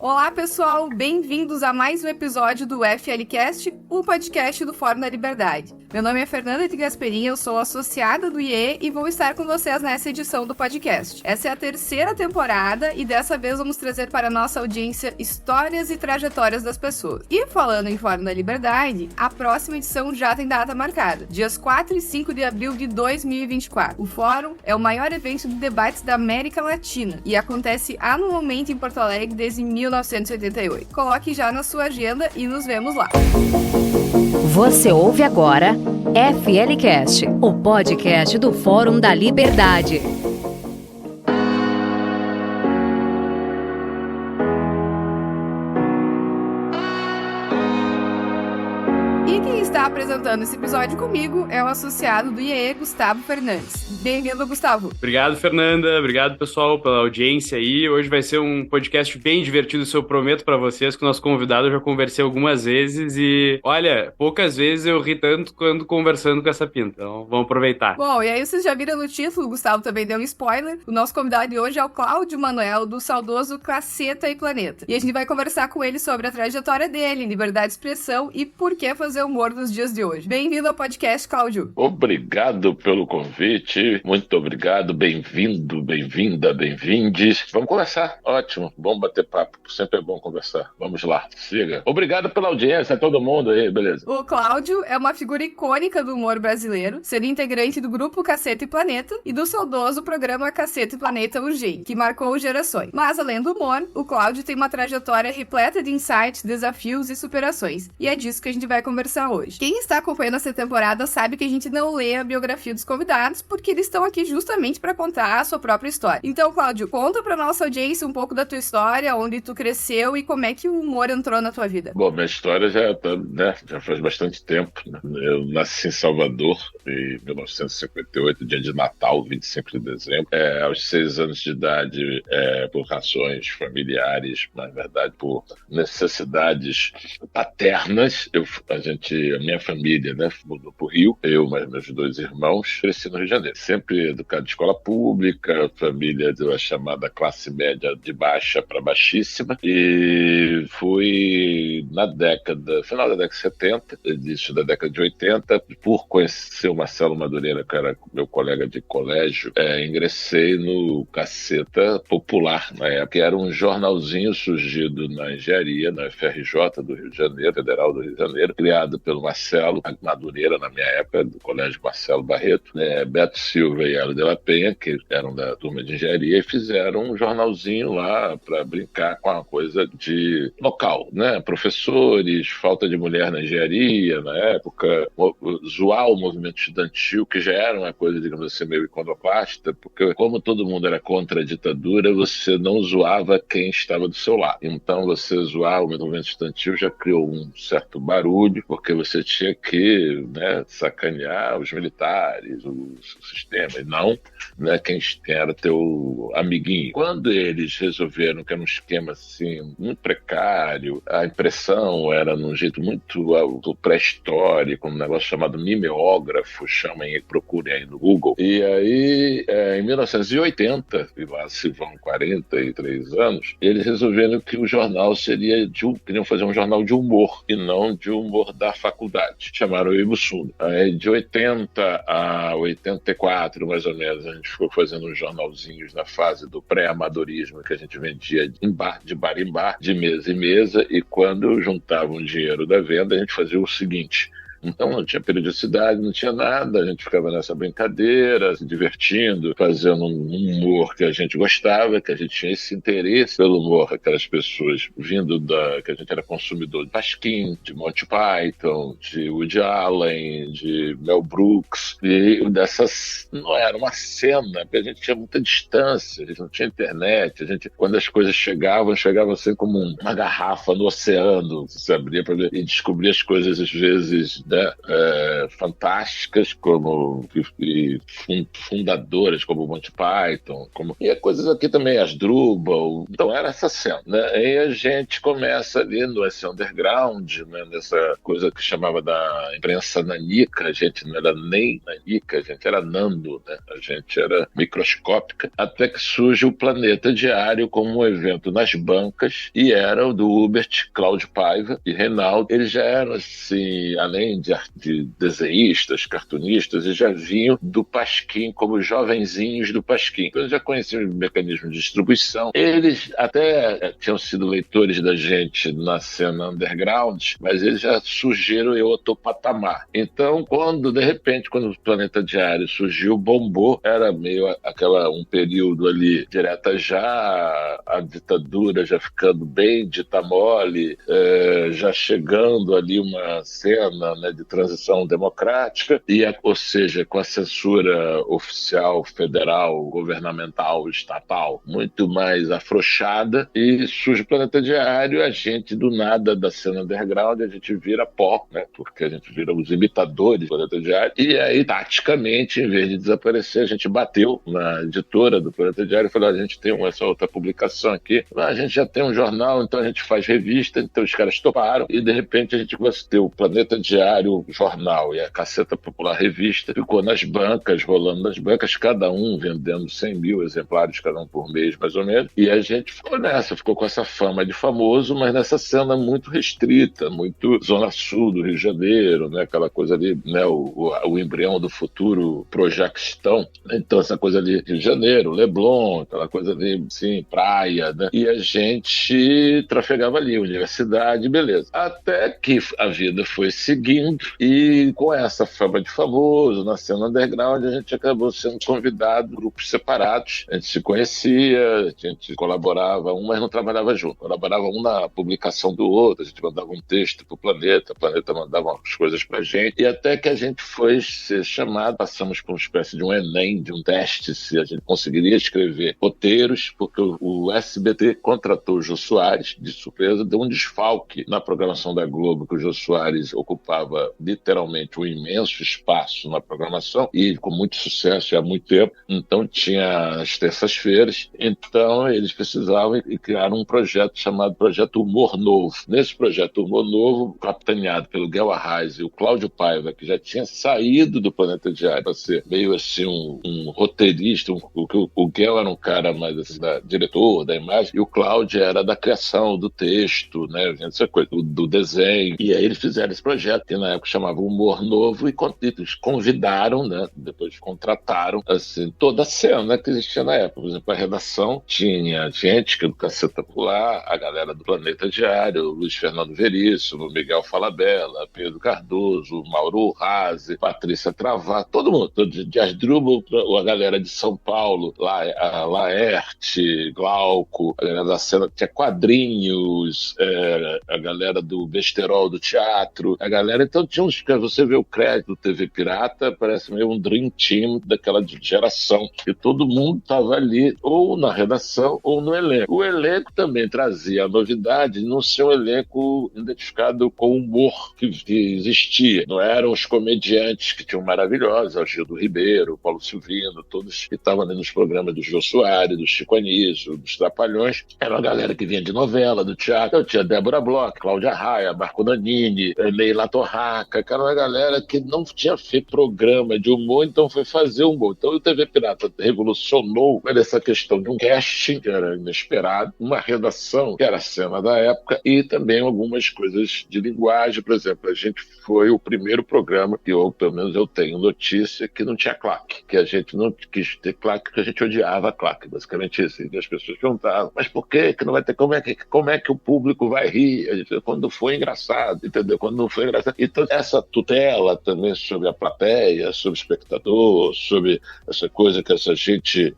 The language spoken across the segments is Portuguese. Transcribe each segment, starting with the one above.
Olá, pessoal! Bem-vindos a mais um episódio do FLcast, o podcast do Fórum da Liberdade. Meu nome é Fernanda de Gasperini, eu sou associada do IE e vou estar com vocês nessa edição do podcast. Essa é a terceira temporada e dessa vez vamos trazer para a nossa audiência histórias e trajetórias das pessoas. E falando em Fórum da Liberdade, a próxima edição já tem data marcada, dias 4 e 5 de abril de 2024. O Fórum é o maior evento de debates da América Latina e acontece anualmente em Porto Alegre desde 1988. Coloque já na sua agenda e nos vemos lá. Você ouve agora FLcast, o podcast do Fórum da Liberdade. E quem está apresentando esse episódio comigo é o associado do IE, Gustavo Fernandes. Bem-vindo, Gustavo. Obrigado, Fernanda. Obrigado, pessoal, pela audiência aí. Hoje vai ser um podcast bem divertido, isso eu prometo pra vocês. Com o nosso convidado eu já conversei algumas vezes e, olha, poucas vezes eu ri tanto quando conversando com essa pinta. Então, vamos aproveitar. Bom, e aí vocês já viram no título, o Gustavo também deu um spoiler. O nosso convidado de hoje é o Cláudio Manuel, do saudoso Caceta e Planeta. E a gente vai conversar com ele sobre a trajetória dele, liberdade de expressão e por que fazer humor nos dias de hoje. Bem-vindo ao podcast, Cláudio. Obrigado pelo convite. Muito obrigado, bem-vindo, bem-vinda, bem-vindes. Vamos conversar, ótimo, bom bater papo, sempre é bom conversar. Vamos lá, siga. Obrigado pela audiência, todo mundo aí, beleza. O Cláudio é uma figura icônica do humor brasileiro, sendo integrante do grupo Caceta e Planeta e do saudoso programa Caceta e Planeta Urgente, que marcou gerações. Mas além do humor, o Cláudio tem uma trajetória repleta de insights, desafios e superações. E é disso que a gente vai conversar hoje. Quem está acompanhando essa temporada sabe que a gente não lê a biografia dos convidados, porque eles estão aqui justamente para contar a sua própria história. Então, Cláudio, conta para nossa audiência um pouco da tua história, onde tu cresceu e como é que o humor entrou na tua vida. Bom, minha história já faz bastante tempo, né? Eu nasci em Salvador em 1958, dia de Natal, 25 de dezembro. Aos 6 anos de idade, por razões familiares, na verdade, por necessidades paternas, a minha família, né, mudou para o Rio, eu mais meus 2 irmãos, cresci no Rio de Janeiro. Sempre educado em escola pública, família da chamada classe média de baixa para baixíssima, e fui final da década de 70, início da década de 80, por conhecer o Marcelo Madureira, que era meu colega de colégio, ingressei no Caceta Popular, na época, que era um jornalzinho surgido na engenharia, na FRJ do Rio de Janeiro, Federal do Rio de Janeiro, criado pelo Marcelo Madureira, na minha época, do colégio Marcelo Barreto, Beto Silva e Hélio de la Penha, que eram da turma de engenharia, e fizeram um jornalzinho lá para brincar com uma coisa de local, né? Professores, falta de mulher na engenharia, na época, zoar o movimento estudantil, que já era uma coisa, digamos assim, meio iconoclasta, porque como todo mundo era contra a ditadura, você não zoava quem estava do seu lado. Então, você zoar o movimento estudantil já criou um certo barulho, porque você tinha que, né, sacanear os militares, o sistema, e não, né, quem era teu amiguinho. Quando eles resolveram que era um esquema assim, muito precário, a impressão era num jeito muito pré-histórico, um negócio chamado mimeógrafo, procurem aí no Google. E aí, em 1980, e lá se vão 43 anos, eles resolveram que o jornal queriam fazer um jornal de humor, e não de humor da faculdade. Chamaram o Ibussunda. Aí, de 80 a 84, mais ou menos, a gente ficou fazendo uns jornalzinhos na fase do pré-amadorismo, que a gente vendia de bar em bar, de mesa em mesa, e quando juntavam o dinheiro da venda, a gente fazia o seguinte: então não tinha periodicidade, não tinha nada, a gente ficava nessa brincadeira, se divertindo, fazendo um humor que a gente gostava, que a gente tinha esse interesse pelo humor, aquelas pessoas vindo que a gente era consumidor de Pasquim, de Monty Python, de Woody Allen, de Mel Brooks, e não era uma cena, porque a gente tinha muita distância, a gente não tinha internet, quando as coisas chegavam assim como uma garrafa no oceano, você abria para ver e descobria as coisas às vezes né, fantásticas, como e fundadoras, como Monty Python, e coisas aqui também, as Drupal. Então era essa cena, né? E a gente começa ali nesse underground, né, nessa coisa que chamava da imprensa nanica. A gente não era nem nanica, a gente era nano, né? A gente era microscópica, até que surge o Planeta Diário como um evento nas bancas, e era o do Hubert, Cláudio Paiva e Reinaldo. Eles já eram, assim, além de desenhistas, cartunistas, eles já vinham do Pasquim como jovenzinhos do Pasquim. Então, eles já conheciam o mecanismo de distribuição. Eles até tinham sido leitores da gente na cena underground, mas eles já surgiram em outro patamar. Então, de repente, quando o Planeta Diário surgiu, bombou, era meio um período ali, direta já, a ditadura já ficando bem dita mole, já chegando ali uma cena, né, de transição democrática, ou seja, com a censura oficial, federal, governamental, estatal, muito mais afrouxada, e surge o Planeta Diário, a gente do nada da cena underground, a gente vira pó, né, porque a gente vira os imitadores do Planeta Diário, e aí, taticamente, em vez de desaparecer, a gente bateu na editora do Planeta Diário e falou: a gente tem essa outra publicação aqui, a gente já tem um jornal, então a gente faz revista. Então os caras toparam, e de repente a gente começou a ter o Planeta Diário jornal e a Caceta Popular revista, ficou nas bancas, rolando nas bancas, cada um vendendo 100 mil exemplares, cada um por mês, mais ou menos, e a gente ficou com essa fama de famoso, mas nessa cena muito restrita, muito Zona Sul do Rio de Janeiro, né, aquela coisa ali, né, o embrião do futuro Projaquistão, então essa coisa ali, Rio de Janeiro, Leblon, aquela coisa ali, sim, praia, né, e a gente trafegava ali, universidade, beleza. Até que a vida foi seguindo, e com essa fama de famoso, na cena underground, a gente acabou sendo convidado, grupos separados, a gente se conhecia, a gente colaborava, mas não trabalhava junto, colaborava um na publicação do outro, a gente mandava um texto pro Planeta, o Planeta mandava umas coisas pra gente, e até que a gente foi ser chamado, passamos por uma espécie de um Enem, de um teste, se a gente conseguiria escrever roteiros, porque o SBT contratou o Jô Soares, de surpresa, deu um desfalque na programação da Globo, que o Jô Soares ocupava literalmente um imenso espaço na programação, e com muito sucesso há muito tempo. Então tinha as terças-feiras, então eles precisavam e criaram um projeto chamado Projeto Humor Novo. Nesse Projeto Humor Novo, capitaneado pelo Guel Arraes e o Cláudio Paiva, que já tinha saído do Planeta Diário para ser meio assim um roteirista, o Guel era um cara mais assim, diretor da imagem, e o Cláudio era da criação do texto, né, essa coisa, do desenho. E aí eles fizeram esse projeto, que na época chamava Humor Novo, e eles convidaram, né, depois contrataram, assim, toda a cena que existia na época. Por exemplo, a redação tinha gente que do Caceta Popular, a galera do Planeta Diário, Luiz Fernando Veríssimo, Miguel Falabella, Pedro Cardoso, Mauro Razzi, Patrícia Travar, todo mundo, de Asdrubal, a galera de São Paulo, a Laerte, Glauco, a galera da cena, tinha quadrinhos, a galera do besterol do teatro, a galera, então tinha uns, você vê o crédito do TV Pirata, parece meio um dream team daquela geração, e todo mundo estava ali, ou na redação, ou no elenco. O elenco também trazia a novidade de não ser um elenco identificado com o humor que existia. Não eram os comediantes que tinham maravilhosos, o Gildo Ribeiro, o Paulo Silvino, todos que estavam ali nos programas do Jô Soares, do Chico Anísio, dos Trapalhões. Era uma galera que vinha de novela, do teatro. Eu tinha Débora Bloch, Cláudia Raia, Marco Nanini, Leila Torraca, que era uma galera que não tinha feito programa de humor, então foi fazer humor. Então o TV Pirata revolucionou essa questão de um casting, que era inesperado, uma redação, que era a cena da época, e também algumas coisas de linguagem. Por exemplo, a gente foi o primeiro programa que pelo menos eu tenho notícia, que não tinha claque, que a gente não quis ter claque, porque a gente odiava a claque, basicamente isso. E as pessoas perguntavam, mas por que não vai ter, como é que o público vai rir? A gente, quando foi engraçado, entendeu? Quando não foi engraçado. Então essa tutela também sobre a plateia, sobre o espectador, sobre essa coisa que essa gente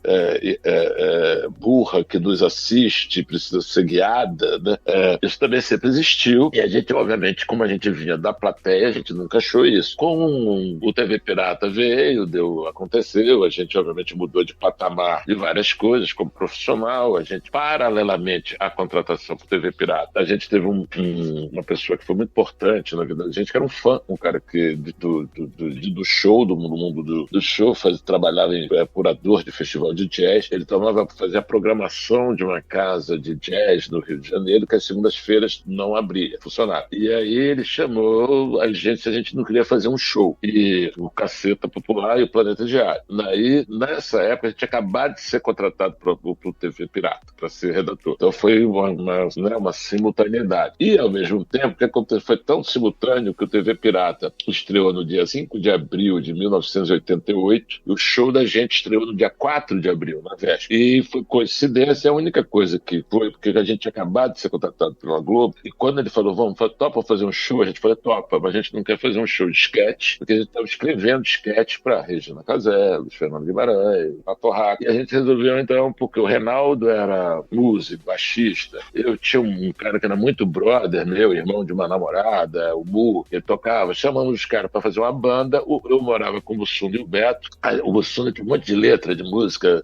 burra que nos assiste, precisa ser guiada, né? Isso também sempre existiu, e a gente, obviamente, como a gente vinha da plateia, a gente nunca achou isso. Com o TV Pirata veio, aconteceu, a gente obviamente mudou de patamar de várias coisas, como profissional, a gente, paralelamente à contratação para o TV Pirata, a gente teve uma pessoa que foi muito importante na vida da gente, que era era um fã, um cara que do show, do mundo do show, trabalhava em curador de festival de jazz. Ele tomava para fazer a programação de uma casa de jazz no Rio de Janeiro, que às segundas-feiras não abria, funcionava. E aí ele chamou a gente se a gente não queria fazer um show. E o Caceta Popular e o Planeta Diário. Daí, nessa época, a gente tinha acabado de ser contratado para o TV Pirata, para ser redator. Então foi uma simultaneidade. E, ao mesmo tempo, o que aconteceu foi tão simultâneo que o TV Pirata estreou no dia 5 de abril de 1988 e o show da gente estreou no dia 4 de abril, na véspera. E foi coincidência, a única coisa que foi, porque a gente tinha acabado de ser contratado pela Globo, e quando ele falou, topa fazer um show, a gente falou, topa, mas a gente não quer fazer um show de sketch, porque a gente estava escrevendo sketch para Regina Casé, Fernando Guimarães, Pato Raco. E a gente resolveu, então, porque o Reinaldo era músico, baixista, eu tinha um cara que era muito brother, meu irmão de uma namorada, o Mu, ele tocava, chamamos os caras para fazer uma banda, eu morava com o Mussunda e o Beto, o Mussunda tinha um monte de letra de música,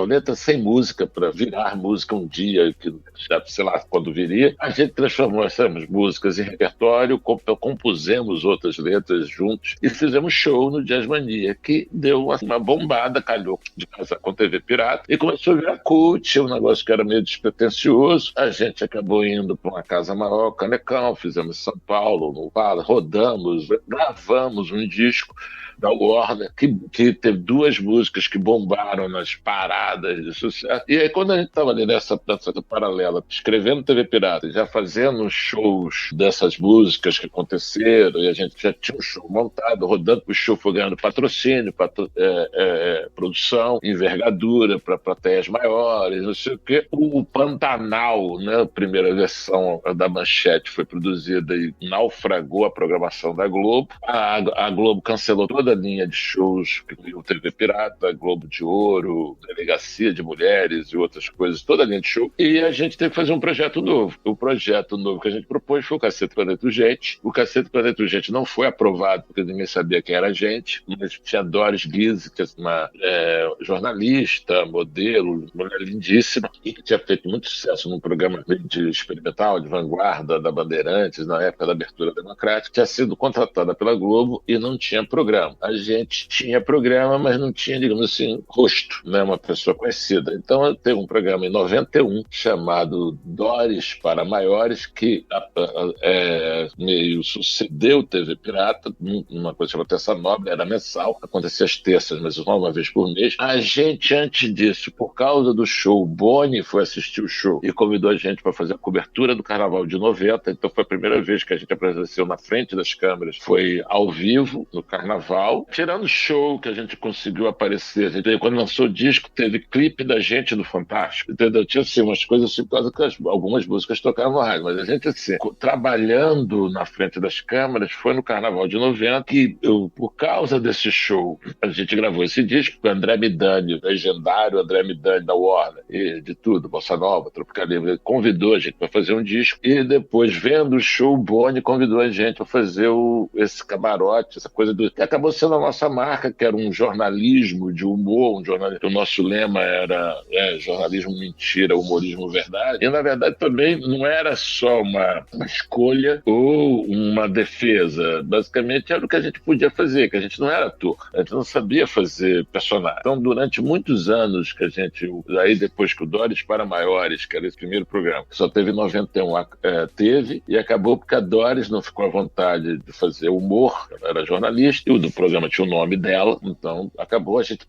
letra sem música, para virar música um dia, que sei lá quando viria, a gente transformou essas músicas em repertório, compusemos outras letras juntos e fizemos show no Jazz Mania, que deu uma bombada, calhou de casar com TV Pirata, e começou a virar cult, um negócio que era meio despretensioso. A gente acabou indo para uma casa maior, Canecão, fizemos em São Paulo, no Vala, rodamos, gravamos um disco da Warner, que teve 2 músicas que bombaram nas paradas de sucesso. E aí, quando a gente estava ali nessa paralela, escrevendo TV Pirata, já fazendo shows dessas músicas que aconteceram, e a gente já tinha um show montado, rodando, o show foi ganhando patrocínio, produção, envergadura para plateias maiores, não sei o quê. O Pantanal, né, a primeira versão da Manchete, foi produzida e naufragou a programação da Globo. A Globo cancelou toda a linha de shows que o TV Pirata, Globo de Ouro, Delegacia de Mulheres e outras coisas, toda a linha de show. E a gente teve que fazer um projeto novo. O projeto novo que a gente propôs foi o Cacete Planeta Urgente. O Cacete Planeta Urgente não foi aprovado porque ninguém sabia quem era a gente, mas tinha Doris Guise, que é uma jornalista, modelo, mulher lindíssima, e que tinha feito muito sucesso num programa de experimental, de vanguarda da Bandeirantes, na época da abertura democrática, tinha sido contratada pela Globo e não tinha programa. A gente tinha programa, mas não tinha, digamos assim, rosto, né? Uma pessoa conhecida. Então, teve um programa em 91 chamado Doris para Maiores, que meio sucedeu TV Pirata, uma coisa chamada Terça Nobre, era mensal, acontecia às terças, mas uma vez por mês. A gente, antes disso, por causa do show, o Boni foi assistir o show e convidou a gente para fazer a cobertura do Carnaval de 90, então foi a primeira vez que a gente apareceu na frente das câmeras, foi ao vivo, no Carnaval, tirando o show que a gente conseguiu aparecer. Quando lançou o disco, teve clipe da gente no Fantástico, entendeu? Tinha assim, umas coisas assim, por causa que algumas músicas tocavam no rádio, mas a gente assim, trabalhando na frente das câmeras, foi no Carnaval de 90 que por causa desse show, a gente gravou esse disco com o André Midani, o legendário André Midani da Warner, e de tudo, Bossa Nova, Tropical Livre, convidou a gente para fazer um disco, e depois, vendo o show, o Boni convidou a gente para fazer esse camarote, essa coisa que acabou sendo a nossa marca, que era um jornalismo de humor, o nosso lema era jornalismo mentira, humorismo verdade, e na verdade também não era só uma escolha ou uma defesa, basicamente era o que a gente podia fazer, que a gente não era ator, a gente não sabia fazer personagem. Então, durante muitos anos que a gente, aí depois que o Doris para Maiores, que era esse primeiro programa, que só teve 91, teve, e acabou porque a Doris não ficou à vontade de fazer humor, ela era jornalista, e o do programa tinha o nome dela, então acabou, a gente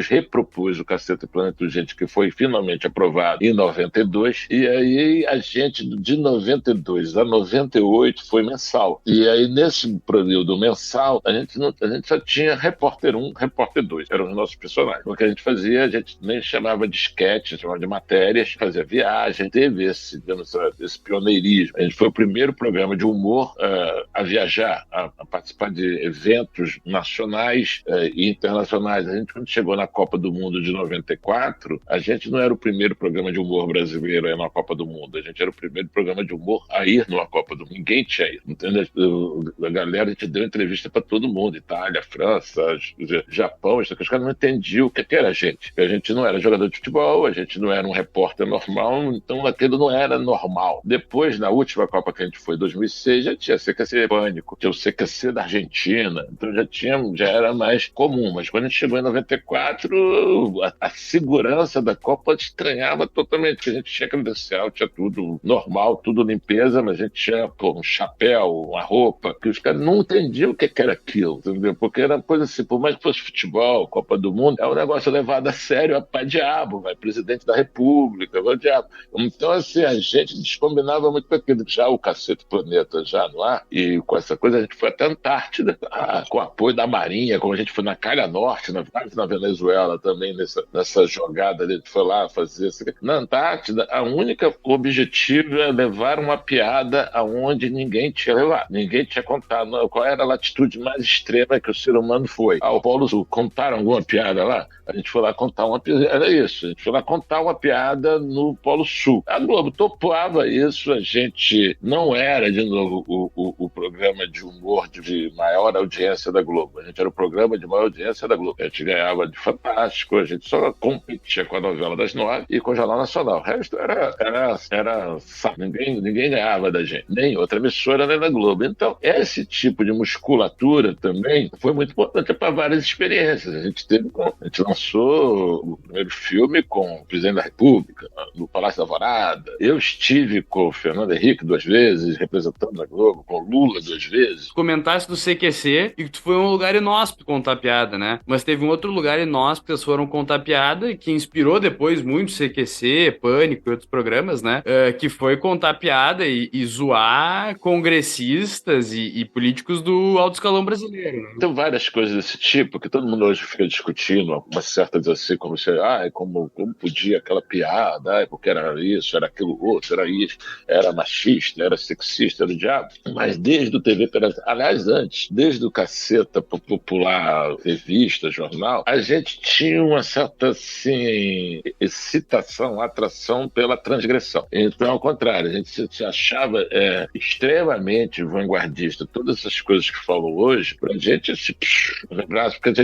repropôs o Cacete Planeta Urgente, que foi finalmente aprovado em 92, e aí a gente, de 92 a 98, foi mensal. E aí, nesse período mensal, a gente só tinha repórter 1, repórter 2, eram os nossos personagens. O que a gente fazia, a gente nem chamava de sketch, chamava de matérias, fazia viagem, teve esse pioneirismo. A gente foi o primeiro programa de humor a viajar, a participar de eventos nacionais e internacionais. A gente, quando chegou na Copa do Mundo de 94, a gente não era o primeiro programa de humor brasileiro ir numa Copa do Mundo. A gente era o primeiro programa de humor a ir numa Copa do Mundo. Ninguém tinha ido, entendeu? A galera, a gente deu entrevista para todo mundo, Itália, França, Japão, os caras não entendiam o que era a gente. A gente não era jogador de futebol, a gente não era um repórter normal, então aquilo não era normal. Depois, na última Copa que a gente foi, em 2006, já tinha CQC Pânico, tinha o CQC da Argentina, então já era mais comum. Mas quando a gente chegou em 94, a segurança da Copa estranhava totalmente, porque a gente tinha credencial, tinha tudo normal, tudo limpeza, mas a gente tinha um chapéu, uma roupa, que os caras não entendiam o que era aquilo, entendeu? Porque era coisa assim, por mais que fosse futebol, Copa do Mundo, é um negócio levado a sério, a diabo, vai, presidente da República, vai diabo. Então, assim, a gente descombinava muito com aquilo. Já o Cacete Planeta já no ar, e com essa coisa a gente foi até a Antártida, com apoio da Marinha, como a gente foi na Calha Norte, na Venezuela também, nessa jogada, a gente foi lá fazer isso. Na Antártida, a única objetivo é levar uma piada aonde ninguém tinha levado. Ninguém tinha contado qual era a latitude mais extrema que o ser humano foi. Ao Polo Sul, contaram alguma piada lá? A gente foi lá contar uma piada, era isso, a gente foi lá contar uma piada no Polo Sul. A Globo topava isso, a gente não era, de novo, o programa de humor de maior audiência da Globo, a gente era o programa de maior audiência da Globo. A gente ganhava de Fantástico, a gente só competia com a novela das 9 e com o Jornal Nacional. O resto era ninguém ganhava da gente, nem outra emissora, nem da Globo. Então, esse tipo de musculatura também foi muito importante para várias experiências. A gente lançou o primeiro filme com o presidente da República, no Palácio da Alvorada. Eu estive com o Fernando Henrique 2 vezes, representando a Globo, com o Lula 2 vezes. Comentasse do CQC e que tu foi um lugar inóspito contar piada, né? Mas teve um outro lugar inóspito que vocês foram contar piada e que inspirou depois muito CQC, Pânico e outros programas, né? Que foi contar piada e zoar congressistas e políticos do alto escalão brasileiro, né? Tem várias coisas desse tipo que todo mundo hoje fica discutindo, uma certa assim, como podia aquela piada, porque era isso, era aquilo outro, era isso, era machista, era sexista, era o diabo. Mas desde o TV, aliás, antes, desde o Caceta Popular, revista, jornal, a gente tinha uma certa, assim, excitação, atração pela transgressão. Então, ao contrário, a gente se achava extremamente vanguardista. Todas essas coisas que falam hoje, pra gente, porque a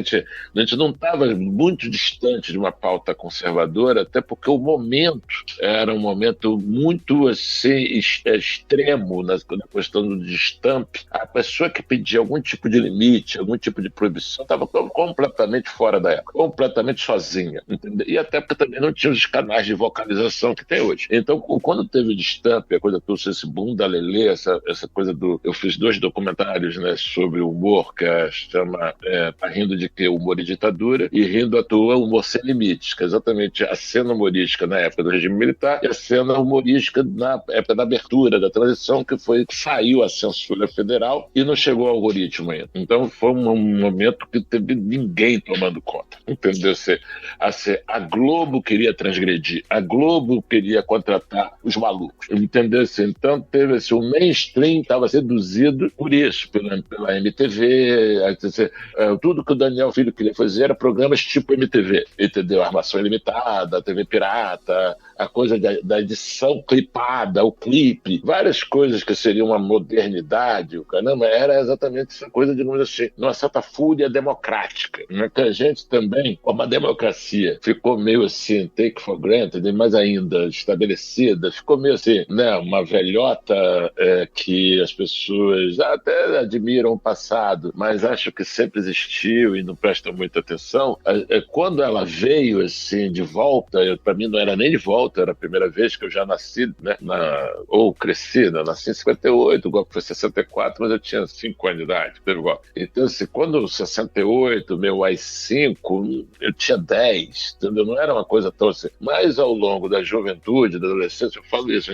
gente não estava muito distante de uma pauta conservadora, até porque o momento era um momento muito assim, extremo na questão do destampe. A pessoa que pedia algum tipo de limite, algum tipo de proibição, estava completamente fora da época, completamente sozinha, entendeu? E até porque também não tinha os canais de vocalização que tem hoje. Então, quando teve o destampe, a coisa toda, esse boom da Lelê, essa coisa do... Eu fiz 2 documentários, né, sobre o humor, que chama Tá Rindo de Quê? Humor e Ditadura, e Rindo à Toa, Humor Sem Limites, que é exatamente a cena humorística na época do regime militar e a cena humorística na época da abertura, da transição, que saiu a censura federal e não chegou ao algoritmo ainda. Então foi um momento que teve ninguém tomando conta, entendeu? A Globo queria transgredir, a Globo queria contratar os malucos, entendeu? Então teve o mainstream estava seduzido por isso, pela MTV, tudo que o Daniel Filho queria fazer era programas tipo MTV, entendeu? Armação Ilimitada, TV Pirata, a coisa da edição clipada, o clipe, várias coisas que seriam uma modernidade, o caramba, era exatamente essa coisa, digamos assim, uma certa fúria democrática, né? Que a gente também, como a democracia ficou meio assim, take for granted, mais ainda estabelecida, ficou meio assim, né, uma velhota que as pessoas até admiram o passado, mas acham que sempre existiu e não prestam muita atenção. Quando ela veio assim de volta, para mim não era nem de volta, era a primeira vez que eu já nasci, né, ou cresci, né? Nasci em 58, o golpe foi em 64, mas eu tinha 5 anos de idade, pelo golpe. Então, assim, quando 68, meu AI-5, eu tinha 10, entendeu? Não era uma coisa tão assim. Mas ao longo da juventude, da adolescência, eu falo isso,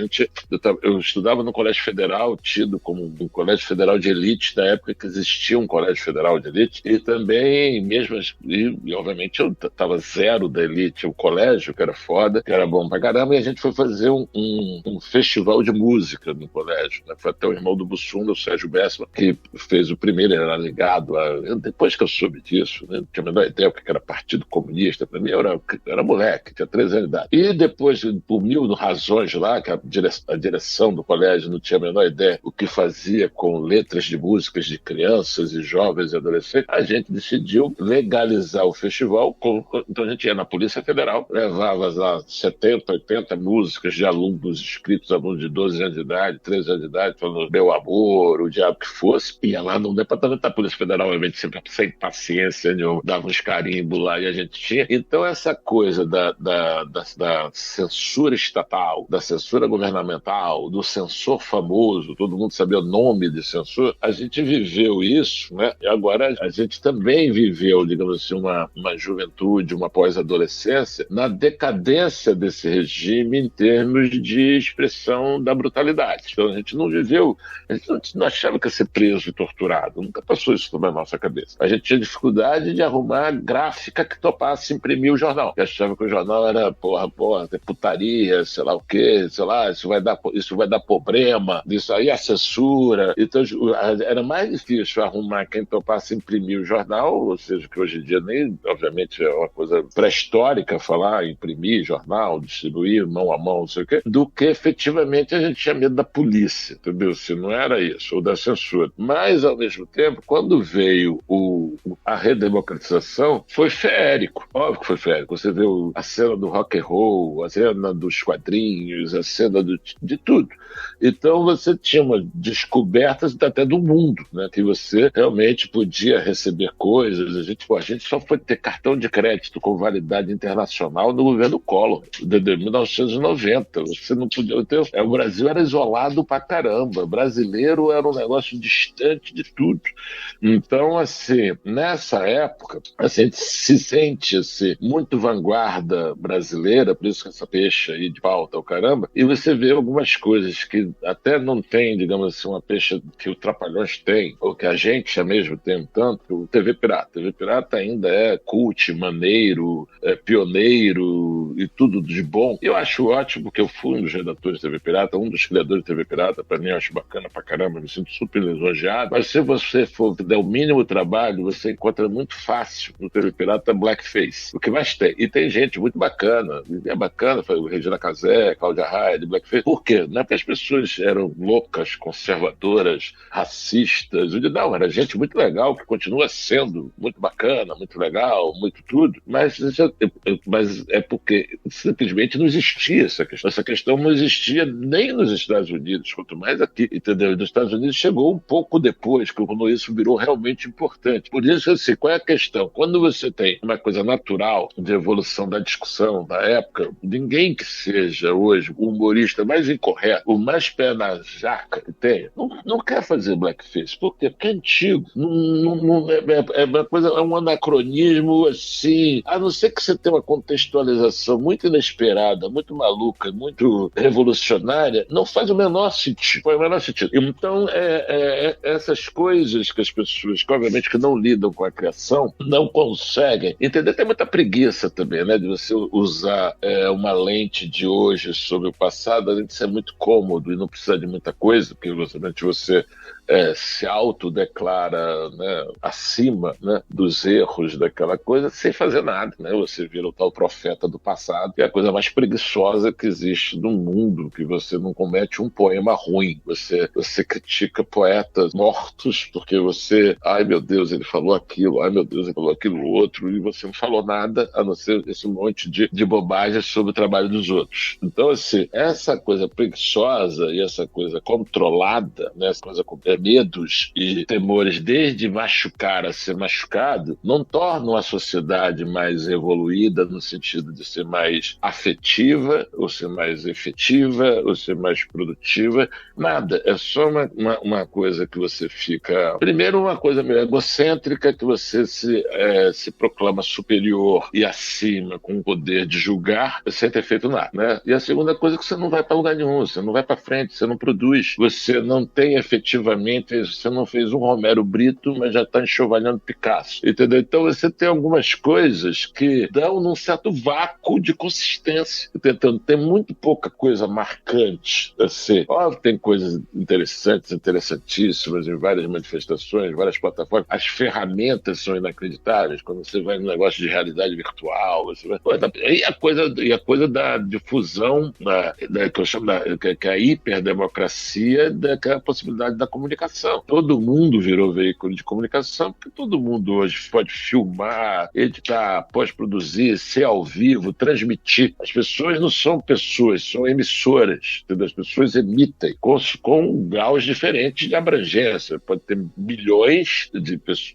eu estudava no Colégio Federal, tido como um colégio federal de elite, na época que existia um colégio federal de elite, e também, mesmo, e obviamente eu estava zero da elite, o colégio, que era foda, que era bom pra caramba, e a gente foi fazer um festival de música no colégio, né? Foi até o irmão do Bussunda, o Sérgio Bessma, que fez o primeiro, ele era ligado depois que eu soube disso, né? Não tinha a menor ideia o que era Partido Comunista, pra mim eu era moleque, tinha 13 anos de idade. E depois, por mil razões lá, que a direção do colégio não tinha a menor ideia o que fazia com letras de músicas de crianças e jovens e adolescentes, a gente decidiu legalizar o festival. Então a gente ia na Polícia Federal, levava lá 70, 80 músicas de alunos inscritos, alunos de 12 anos de idade, 13 anos de idade, falando meu amor, o diabo que fosse, ia lá no departamento da Polícia Federal, obviamente sempre sem paciência nenhuma, dava uns carimbos lá e a gente tinha. Então essa coisa da censura estatal, da censura governamental, do censor famoso, todo mundo sabia o nome de censor, a gente viveu isso, né? E agora a gente também viveu, digamos assim, uma juventude, uma pós-adolescência, na decadência desse regime em termos de expressão da brutalidade. Então a gente não viveu, a gente não achava que ia ser preso e torturado, nunca passou isso na nossa cabeça. A gente tinha dificuldade de arrumar gráfica que topasse imprimir o jornal. Eu achava que o jornal era porra, putaria, sei lá o quê, sei lá, isso vai dar problema, isso aí é censura. Então era mais difícil arrumar quem topasse imprimir o jornal, ou seja, que hoje em dia nem, obviamente, é uma coisa pré-histórica falar, imprimir jornal, distribuir mão a mão, não sei o quê, do que efetivamente a gente tinha medo da polícia, entendeu? Se não era isso, ou da censura. Mas, ao mesmo tempo, quando veio a redemocratização, foi feérico. Óbvio que foi feérico. Você vê a cena do rock and roll, a cena dos quadrinhos, a cena de tudo. Então você tinha uma descobertas até do mundo, né? Que você realmente podia receber coisas. A gente só foi ter cartão de crédito com validade internacional no governo Collor, desde 1990. Você não podia. Então, o Brasil era isolado pra caramba. Brasileiro era um negócio distante de tudo. Então, assim, nessa época, a gente se sente assim, muito vanguarda brasileira, por isso que essa peixe aí de pauta, o caramba, e você vê algumas coisas que até não tem, digamos assim, uma peixe que o Trapalhões tem, ou que a gente já mesmo tem tanto, o TV Pirata. TV Pirata ainda é cult, maneiro, pioneiro e tudo de bom. Eu acho ótimo, porque eu fui um dos redatores de TV Pirata, um dos criadores de TV Pirata, pra mim eu acho bacana pra caramba, me sinto super lisonjeado, mas se você for der o mínimo trabalho, você encontra muito fácil no TV Pirata blackface, o que mais tem. E tem gente muito bacana, é bacana, foi o Regina Casé, Cláudia Raia, de blackface. Por quê? Não é porque as pessoas eram loucas, conservadoras, racistas, não, era gente muito legal, que continua sendo muito bacana, muito legal, muito tudo, mas é porque simplesmente não existia essa questão. Essa questão não existia nem nos Estados Unidos, quanto mais aqui, entendeu? E nos Estados Unidos chegou um pouco depois, quando isso virou realmente importante. Por isso, assim, qual é a questão? Quando você tem uma coisa natural de evolução da discussão da época, ninguém que seja hoje o humorista mais incorreto, o mais pé na jaca que tenha, não quer fazer blackface. Por quê? Porque é antigo. É uma coisa, é um anacronismo assim, a não ser que você tenha uma contextualização muito inesperada, muito maluca, muito revolucionária, não faz o menor sentido. Foi o menor sentido. Então, essas coisas que as pessoas, que obviamente que não lidam com a criação, não conseguem entender. Tem muita preguiça também, né? De você usar uma lente de hoje sobre o passado, além de ser muito cômodo e não precisar de muita coisa, porque você se autodeclara, né, acima, né, dos erros daquela coisa sem fazer nada, né? Você vira o tal profeta do passado, que é a coisa mais preguiçosa que existe no mundo, que você não comete um poema ruim, você critica poetas mortos porque você, ai meu Deus, ele falou aquilo, ai meu Deus, ele falou aquilo outro, e você não falou nada a não ser esse monte de bobagens sobre o trabalho dos outros. Então, assim, essa coisa preguiçosa e essa coisa controlada, né, essa coisa com medos e temores desde machucar a ser machucado, não tornam a sociedade mais evoluída no sentido de ser mais afetiva, ou ser mais efetiva, ou ser mais produtiva. Nada. É só uma coisa que você fica... Primeiro, uma coisa meio egocêntrica, que você se proclama superior e acima, com o poder de julgar, sem ter feito nada, né? E a segunda coisa é que você não vai para lugar nenhum, você não vai para frente, você não produz, você não tem efetivamente, você não fez um Romero Brito, mas já está enxovalhando Picasso, entendeu? Então você tem algumas coisas que dão num certo vácuo de consistência, entendeu? Tem muito pouca coisa marcante, assim. Óbvio, tem coisas interessantes, interessantíssimas em várias manifestações, várias plataformas. As ferramentas são inacreditáveis. Quando você vai num negócio de realidade virtual, você vai... E a coisa difusão que eu chamo que é a hiperdemocracia, que é a possibilidade da comunicação. Todo mundo virou veículo de comunicação, porque todo mundo hoje pode filmar, editar, pós-produzir, ser ao vivo, transmitir. As pessoas não são pessoas, são emissoras, entendeu? As pessoas emitem com graus diferentes de abrangência. Pode ter milhões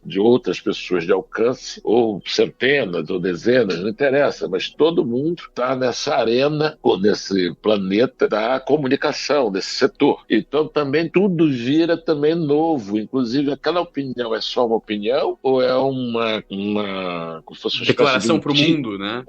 de outras pessoas de alcance, ou centenas, ou dezenas, não interessa, mas todo mundo está nessa arena, ou nesse planeta da comunicação, desse setor. Então também tudo vira também novo, inclusive aquela opinião é só uma opinião, ou é uma como se fosse uma declaração para o mundo, né?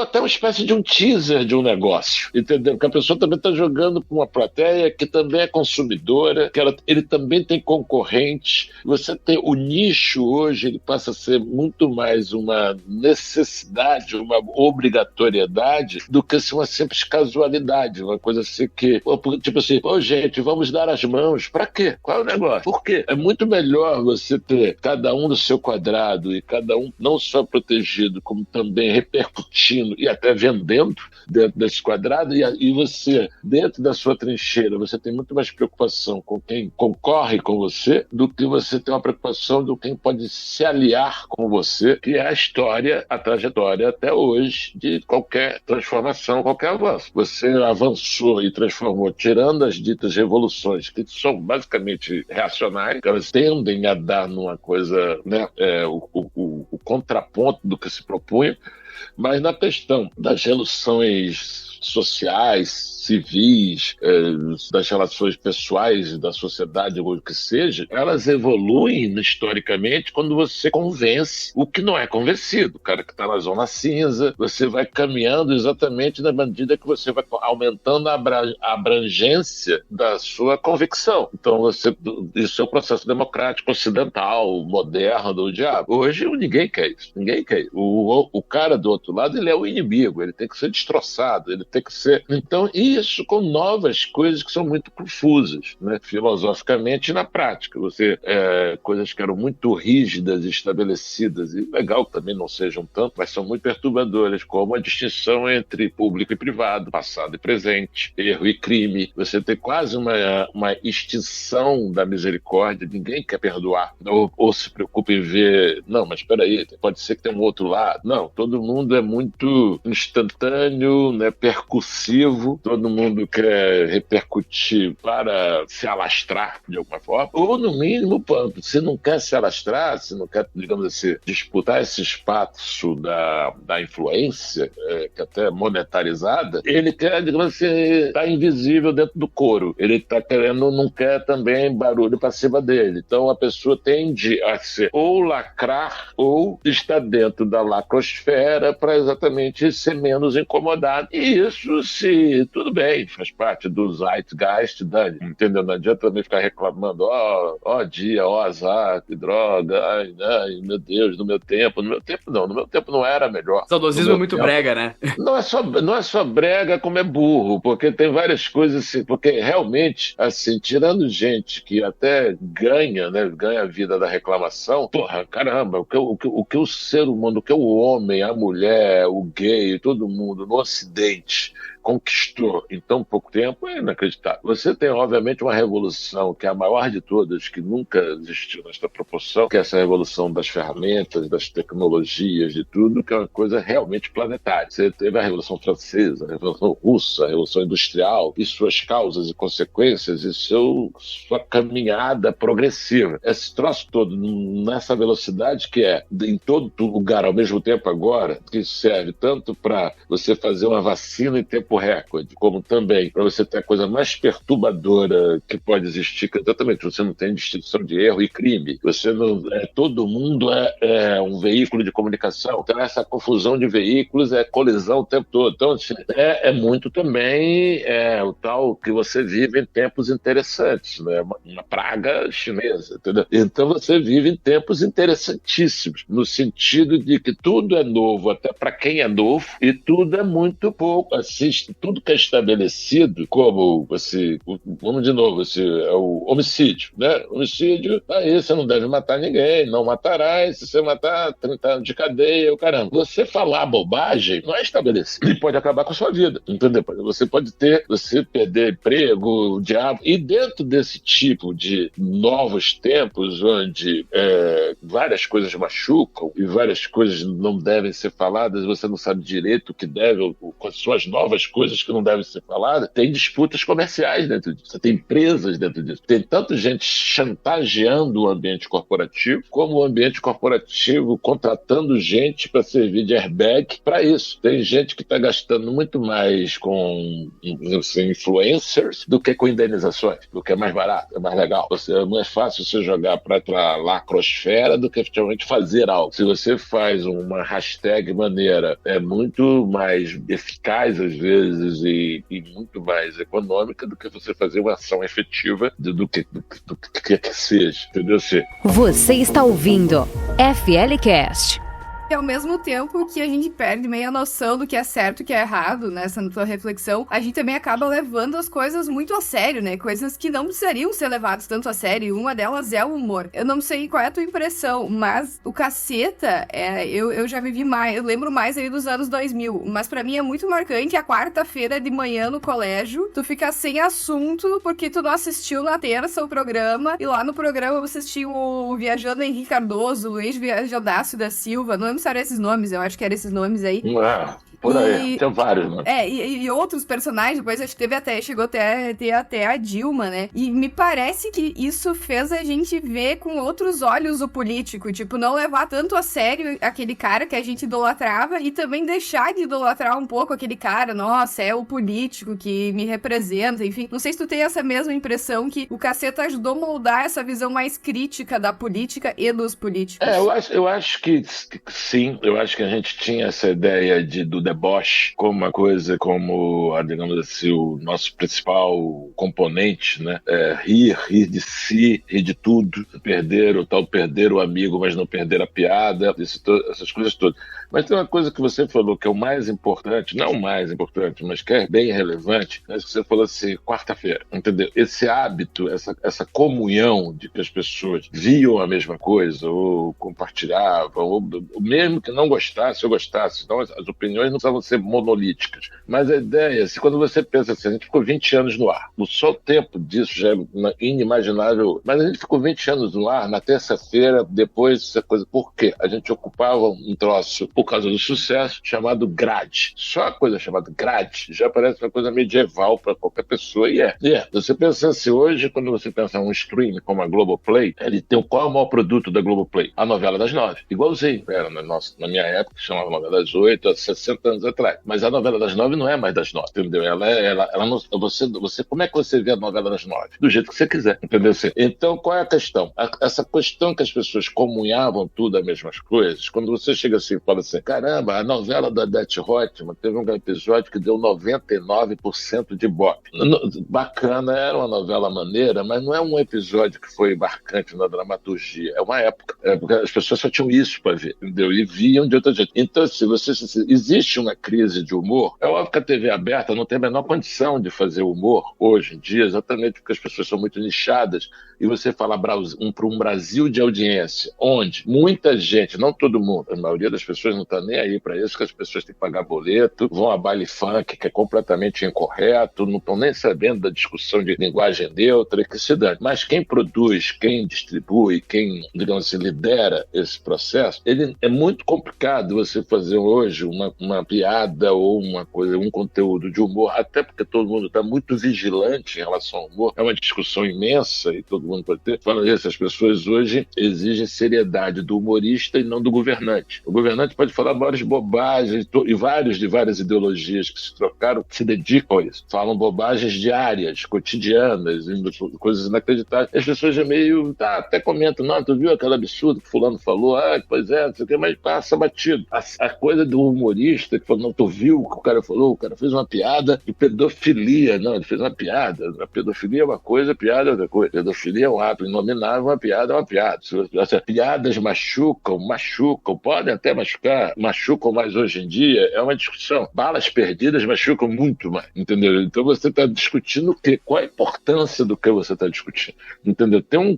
Até uma espécie de um teaser de um negócio, entendeu? Porque a pessoa também está jogando com uma plateia que também é consumidora, que ele também tem concorrente. Você tem o nicho hoje, ele passa a ser muito mais uma necessidade, uma obrigatoriedade, do que uma simples casualidade, uma coisa assim que, tipo assim, gente, vamos dar as mãos, pra quê? Qual é o negócio? Por quê? É muito melhor você ter cada um no seu quadrado e cada um não só protegido, como também repercutindo e até vendendo dentro desse quadrado, e você, dentro da sua trincheira, você tem muito mais preocupação com quem concorre com você do que você tem uma preocupação do quem pode se aliar com você, que é a história, a trajetória até hoje de qualquer transformação, qualquer avanço. Você avançou e transformou, tirando as ditas revoluções, que são basicamente reacionárias, elas tendem a dar numa coisa, né, o contraponto do que se propunha, mas na questão das relações sociais, civis, das relações pessoais da sociedade, ou o que seja, elas evoluem historicamente quando você convence o que não é convencido. O cara que está na zona cinza, você vai caminhando exatamente na medida que você vai aumentando a abrangência da sua convicção. Então, isso é o processo democrático ocidental, moderno do diabo. Hoje, ninguém quer isso. Ninguém quer isso. O cara do outro lado, ele é o inimigo, ele tem que ser destroçado, ele tem que ser... Então, isso com novas coisas que são muito confusas, né? Filosoficamente e na prática. Coisas que eram muito rígidas, estabelecidas, e legal que também não sejam tanto, mas são muito perturbadoras, como a distinção entre público e privado, passado e presente, erro e crime. Você tem quase uma extinção da misericórdia, ninguém quer perdoar, ou se preocupa em ver, não, mas espera aí, pode ser que tenha um outro lado. Não, todo mundo é muito instantâneo, né, percussivo, todo mundo quer repercutir para se alastrar de alguma forma, ou no mínimo, se não quer se alastrar, se não quer, digamos assim, disputar esse espaço da influência, que até é monetarizada, ele quer, digamos assim, estar invisível dentro do coro, ele está querendo, não quer também barulho para cima dele, então a pessoa tende a ser ou lacrar ou estar dentro da lacrosfera para exatamente ser menos incomodado, e isso tudo bem, faz parte do zeitgeist, Dani, entendeu? Não adianta também ficar reclamando, ó dia, ó azar, que droga, ai, meu Deus, no meu tempo não era melhor. Saudosismo é muito brega, né? Não é só brega, como é burro, porque tem várias coisas assim, porque realmente, assim, tirando gente que até ganha a vida da reclamação, porra, caramba, o que o ser humano, o que o homem, a mulher, o gay, todo mundo no Ocidente conquistou em tão pouco tempo é inacreditável. Você tem, obviamente, uma revolução que é a maior de todas, que nunca existiu nesta proporção, que é essa revolução das ferramentas, das tecnologias, de tudo, que é uma coisa realmente planetária. Você teve a Revolução Francesa, a Revolução Russa, a Revolução Industrial, e suas causas e consequências, e sua caminhada progressiva. Esse troço todo, nessa velocidade que é em todo lugar ao mesmo tempo agora, que serve tanto para você fazer uma vacina em tempo recorde, como também para você ter a coisa mais perturbadora que pode existir, que exatamente você não tem distinção de erro e crime. Você não, todo mundo é um veículo de comunicação. Então essa confusão de veículos é colisão o tempo todo. Então é muito também o tal que você vive em tempos interessantes, né? Uma praga chinesa, entendeu? Então você vive em tempos interessantíssimos, no sentido de que tudo é novo, até para quem é novo, e tudo é muito pouco, assim, tudo que é estabelecido, como vamos de novo, é o homicídio, né? Homicídio, aí você não deve matar ninguém, não matarás, se você matar, 30 anos de cadeia, o caramba. Você falar bobagem não é estabelecido e pode acabar com a sua vida, entendeu? Você pode perder emprego, o diabo, e dentro desse tipo de novos tempos, onde várias coisas machucam e várias coisas não devem ser faladas, você não sabe direito o que deve, quais são as novas coisas que não devem ser faladas, tem disputas comerciais dentro disso, tem empresas dentro disso, tem tanto gente chantageando o ambiente corporativo, como o ambiente corporativo contratando gente para servir de airbag para isso. Tem gente que está gastando muito mais com influencers do que com indenizações, do que é mais barato, é mais legal. Não é fácil você jogar para a lacrosfera do que efetivamente fazer algo. Se você faz uma hashtag maneira, é muito mais eficaz às vezes e muito mais econômica do que você fazer uma ação efetiva do que seja, entendeu? Você está ouvindo FLCast. E ao mesmo tempo que a gente perde meio a noção do que é certo e o que é errado nessa tua reflexão, a gente também acaba levando as coisas muito a sério, né? Coisas que não precisariam ser levadas tanto a sério, e uma delas é o humor. Eu não sei qual é a tua impressão, mas o Caceta, eu já vivi mais, eu lembro mais aí dos anos 2000, mas pra mim é muito marcante a quarta-feira de manhã no colégio, tu fica sem assunto porque tu não assistiu na terça o programa, e lá no programa você assistiu o Viajando Henrique Cardoso, Luiz Viajandácio da Silva, não lembro se eram esses nomes, eu acho que eram esses nomes aí. Por aí, tem vários, né? E outros personagens, depois acho que chegou até ter até a Dilma, né? E me parece que isso fez a gente ver com outros olhos o político, tipo, não levar tanto a sério aquele cara que a gente idolatrava e também deixar de idolatrar um pouco aquele cara, nossa, é o político que me representa, enfim. Não sei se tu tem essa mesma impressão que o Caceta ajudou a moldar essa visão mais crítica da política e dos políticos. Eu acho que sim, eu acho que a gente tinha essa ideia do deboche como uma coisa, como, digamos assim, o nosso principal componente, né? Rir de si, rir de tudo, perder o amigo, mas não perder a piada, essas coisas todas. Mas tem uma coisa que você falou que é o mais importante, não o mais importante, mas que é bem relevante, né? Que você falou assim, quarta-feira, entendeu? Esse hábito, essa comunhão de que as pessoas viam a mesma coisa, ou compartilhavam, ou mesmo que não gostasse ou gostasse, então as opiniões não precisavam ser monolíticas. Mas a ideia, quando você pensa assim, a gente ficou 20 anos no ar, só o tempo disso já é inimaginável, mas a gente ficou 20 anos no ar, na terça-feira, depois dessa coisa, por quê? A gente ocupava um troço por causa do sucesso, chamado grade. Só a coisa chamada grade já parece uma coisa medieval para qualquer pessoa, e é. Você pensa assim, hoje, quando você pensa em um stream como a Globoplay, ele tem qual é o maior produto da Globoplay? A novela das 9. Igualzinho, era na minha época, chamava novela das 8, há 60 anos atrás. Mas a novela das 9 não é mais das 9, entendeu? Ela não, você, como é que você vê a novela das 9? Do jeito que você quiser, entendeu? Então, qual é a questão? Essa questão que as pessoas comunhavam tudo as mesmas coisas, quando você chega assim e fala assim, caramba, a novela da Odete Roitman teve um episódio que deu 99% de Ibope. Bacana, era uma novela maneira, mas não é um episódio que foi marcante na dramaturgia, é uma época. Porque as pessoas só tinham isso para ver, entendeu? E viam de outra jeito. Então, se existe uma crise de humor, é óbvio que a TV aberta não tem a menor condição de fazer humor hoje em dia, exatamente porque as pessoas são muito nichadas, e você fala para um Brasil de audiência, onde muita gente, não todo mundo, a maioria das pessoas não está nem aí para isso, que as pessoas têm que pagar boleto, vão a baile funk, que é completamente incorreto, não estão nem sabendo da discussão de linguagem neutra, que se dane. Mas quem produz, quem distribui, quem, digamos assim, lidera esse processo, ele é muito complicado você fazer hoje uma piada ou uma coisa, um conteúdo de humor, até porque todo mundo está muito vigilante em relação ao humor, é uma discussão imensa e todo mundo pode ter. Falando isso, as pessoas hoje exigem seriedade do humorista e não do governante. O governante pode falar várias bobagens e várias ideologias que se trocaram, que se dedicam a isso. Falam bobagens diárias, cotidianas, coisas inacreditáveis. As pessoas já meio, até comentam, não, tu viu aquele absurdo que fulano falou? Pois é, não sei o que, mas passa batido. A coisa do humorista jornalista que falou, não, tu viu o que o cara falou? O cara fez uma piada de pedofilia. Não, ele fez uma piada. A pedofilia é uma coisa, piada é outra coisa. Pedofilia é um ato inominável, uma piada é uma piada. Piadas machucam, podem até machucar, machucam mais hoje em dia, é uma discussão. Balas perdidas machucam muito mais, entendeu? Então você está discutindo o quê? Qual a importância do que você está discutindo? Entendeu? Tem um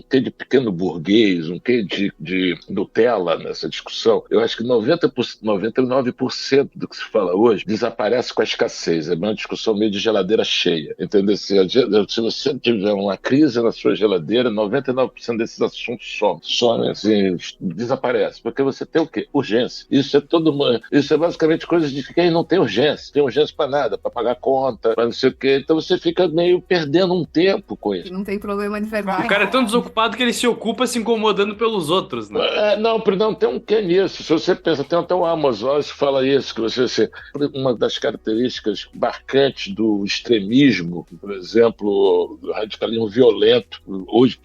quê de pequeno burguês, um quê de Nutella nessa discussão. Eu acho que 99% do que se fala hoje desaparece com a escassez. É uma discussão meio de geladeira cheia, entendeu? Se você tiver uma crise na sua geladeira, 99% desses assuntos somem, assim, desaparece. Porque você tem o quê? Urgência. Isso é basicamente coisa de quem não tem urgência. Tem urgência para nada, para pagar conta, para não sei o quê. Então você fica meio perdendo um tempo com isso. Não tem problema de verdade. O cara é tão desocupado que ele se ocupa se incomodando pelos outros, né? Não, tem um quê nisso. Se você pensa, tem até um Amos Oz que fala isso, que uma das características marcantes do extremismo, por exemplo, do radicalismo violento, hoje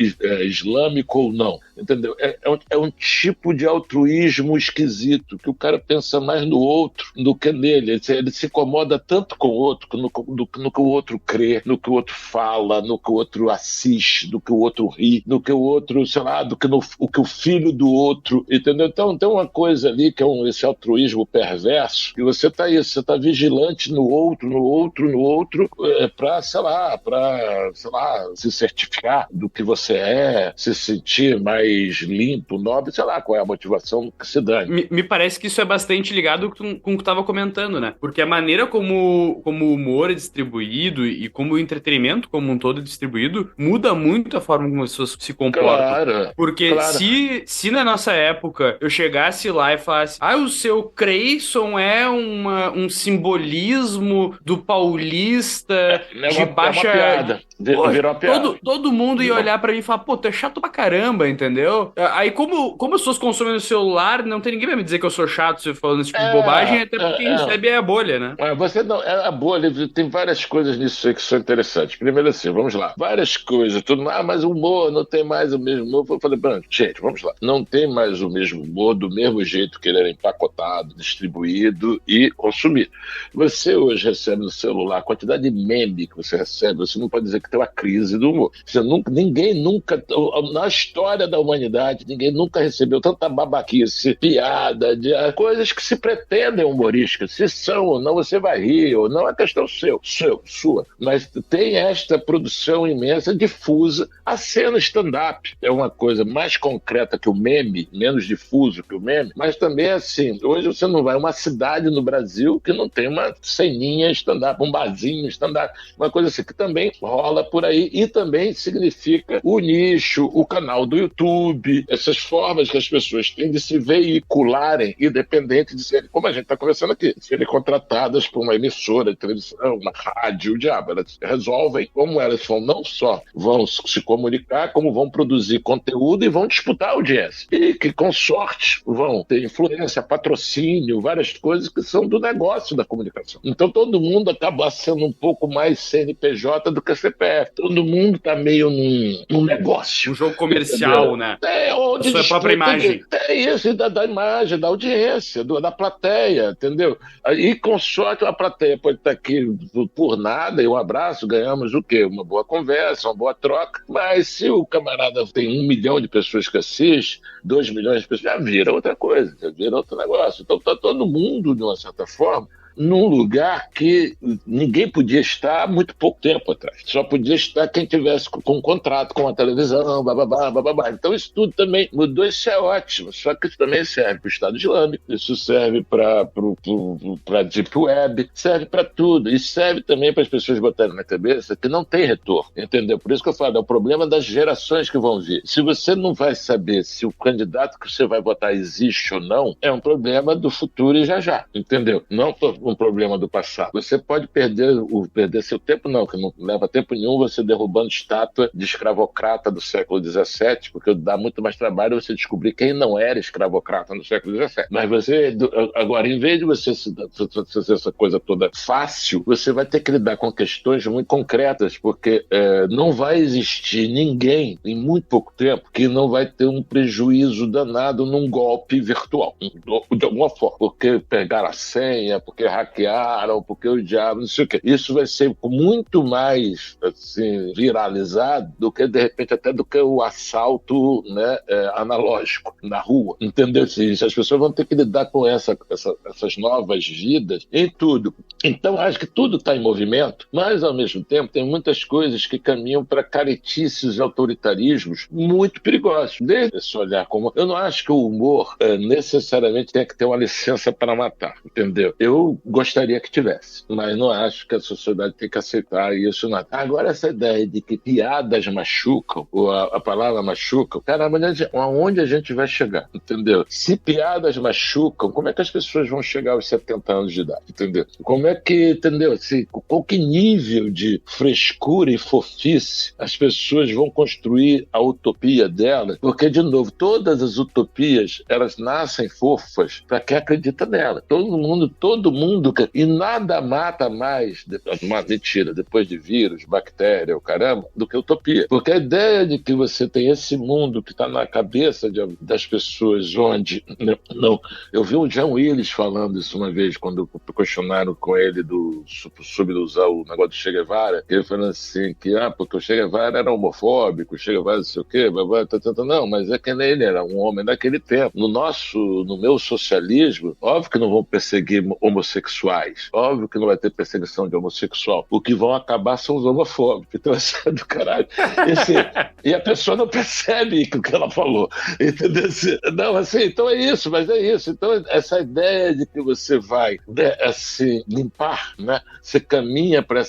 islâmico ou não, entendeu? É um tipo de altruísmo esquisito, que o cara pensa mais no outro do que nele. Ele se incomoda tanto com o outro, no que o outro crê, no que o outro fala, no que o outro assiste, no que o outro ri, no que o outro, sei lá, o que o filho do outro, entendeu? Então tem uma coisa ali que é esse altruísmo perverso, que você está vigilante no outro, para se certificar do que você é, se sentir mais limpo, nobre, sei lá qual é a motivação que se dane. Me parece que isso é bastante ligado com o que tu estava comentando, né? Porque a maneira como o humor é distribuído e como o entretenimento como um todo é distribuído muda muito a forma como as pessoas se comportam. Claro. Porque se na nossa época eu chegasse lá e falasse, o seu Creyson é um simbolismo do paulista de baixa... É uma piada. Virou uma piada. Todo mundo ia olhar pra mim e falar, pô, tu é chato pra caramba, entendeu? Aí como as pessoas consomem no celular, não tem ninguém pra me dizer que eu sou chato se eu falando esse tipo de bobagem, até porque quem recebe é a bolha, né? Você não, é a bolha, tem várias coisas nisso aí que são interessantes. Primeiro assim, vamos lá, várias coisas, mas o humor não tem mais o mesmo humor. Eu falei, gente, vamos lá, não tem mais o mesmo humor, do mesmo jeito que ele era empacotado, distribuído e consumido. Você hoje recebe no celular a quantidade de meme que você recebe, você não pode dizer que tem uma crise do humor. Ninguém nunca, na história da humanidade, ninguém nunca recebeu tanta babaquice, piada, coisas que se pretendem humorísticas. Se são ou não, você vai rir, ou não é questão sua. Mas tem esta produção imensa, difusa, a cena stand-up. É uma coisa mais concreta que o meme, menos difuso que o meme, mas também é assim, hoje você não vai a uma cidade no Brasil que não tem uma ceninha stand-up, um barzinho stand-up, uma coisa assim, que também rola por aí, e também significa o nicho, o canal do YouTube, essas formas que as pessoas têm de se veicularem, independente de serem, como a gente está conversando aqui, serem contratadas por uma emissora de televisão, uma rádio, o diabo. Elas resolvem como elas não só vão se comunicar, como vão produzir conteúdo e vão disputar a audiência. E que, com sorte, vão ter influência, patrocínio, várias coisas que são do negócio da comunicação. Então todo mundo acaba sendo um pouco mais CNPJ do que CPF. Todo mundo está meio num negócio. Um jogo comercial, né? Onde a sua própria imagem. É isso, da imagem, da audiência, da plateia, entendeu? E com sorte a plateia pode estar aqui por nada, e um abraço, ganhamos o quê? Uma boa conversa, uma boa troca. Mas se o camarada tem 1 milhão de pessoas que assistem, 2 milhões de pessoas, já vira outra coisa, já vira outro negócio. Então está todo mundo, de uma certa forma, num lugar que ninguém podia estar há muito pouco tempo atrás. Só podia estar quem tivesse com um contrato com a televisão, bababá. Então isso tudo também mudou, isso é ótimo. Só que isso também serve para o Estado Islâmico, isso serve para a Deep Web, serve para tudo. E serve também para as pessoas botarem na cabeça que não tem retorno, entendeu? Por isso que eu falo, é o problema das gerações que vão vir. Se você não vai saber se o candidato que você vai votar existe ou não, é um problema do futuro e já, entendeu? Não um problema do passado. Você pode perder seu tempo, não, que não leva tempo nenhum você derrubando estátua de escravocrata do século XVII, porque dá muito mais trabalho você descobrir quem não era escravocrata no século XVII. Mas você, agora, em vez de você fazer essa coisa toda fácil, você vai ter que lidar com questões muito concretas, porque não vai existir ninguém, em muito pouco tempo, que não vai ter um prejuízo danado num golpe virtual, de alguma forma. Porque pegaram a senha, porque hackearam, porque o diabo, não sei o quê. Isso vai ser muito mais assim, viralizado do que, de repente, até do que o assalto, né, analógico na rua. Entendeu? As pessoas vão ter que lidar com essas novas vidas em tudo. Então, acho que tudo está em movimento, mas, ao mesmo tempo, tem muitas coisas que caminham para caretices e autoritarismos muito perigosos. Desde esse olhar como... Eu não acho que o humor necessariamente tenha que ter uma licença para matar, entendeu? Eu gostaria que tivesse, mas não acho que a sociedade tem que aceitar isso. Não. Agora, essa ideia de que piadas machucam, ou a palavra machuca, caramba, aonde a gente vai chegar, entendeu? Se piadas machucam, como é que as pessoas vão chegar aos 70 anos de idade, entendeu? Como é que, entendeu? Qual que nível de frescura e fofice as pessoas vão construir a utopia delas? Porque, de novo, todas as utopias, elas nascem fofas para quem acredita nela. Todo mundo, e nada mata mais, mentira, depois de vírus, bactéria, o caramba, do que utopia. Porque a ideia de que você tem esse mundo que está na cabeça das pessoas, onde... Não, eu vi o John Willis falando isso uma vez, quando questionaram com ele sobre usar o negócio do Che Guevara, ele falou assim, que porque o Che Guevara era homofóbico, o Che Guevara não sei o quê, não, mas é que ele era um homem daquele tempo. No meu socialismo, óbvio que não vão perseguir homossexuais, óbvio que não vai ter perseguição de homossexual, o que vão acabar são os homofóbicos, então isso é do caralho. E a pessoa não percebe o que ela falou, entendeu? Não, assim, então é isso, mas é isso. Então essa ideia de que você vai, né, assim, limpar, né? Você caminha para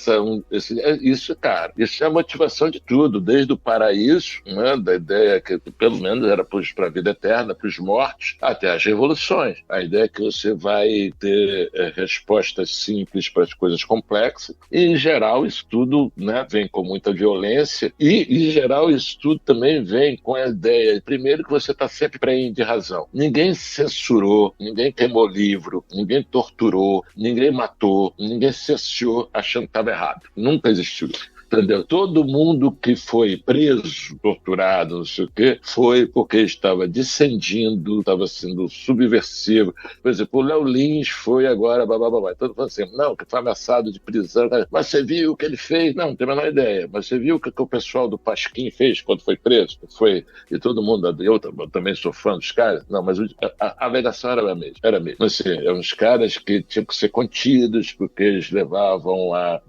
isso, cara, isso é a motivação de tudo, desde o paraíso, né, da ideia que pelo menos era para a vida eterna, para os mortos, até as revoluções. A ideia é que você vai ter respostas simples para as coisas complexas, e em geral isso tudo, né, vem com muita violência, e em geral isso tudo também vem com a ideia, primeiro, que você está sempre preenche de razão. Ninguém censurou, ninguém queimou livro, ninguém torturou, ninguém matou, ninguém cerceou achando que estava errado. Nunca existiu isso. Entendeu? Todo mundo que foi preso, torturado, não sei o quê, foi porque estava dissendindo, estava sendo subversivo. Por exemplo, o Léo Lins foi agora, todo mundo assim, não, que foi ameaçado de prisão. Mas você viu o que ele fez? Não tem a menor ideia. Mas você viu o que o pessoal do Pasquim fez quando foi preso? E todo mundo, eu também sou fã dos caras. Não, mas a alegação era a mesma. Assim, eram uns caras que tinham que ser contidos, porque eles levavam a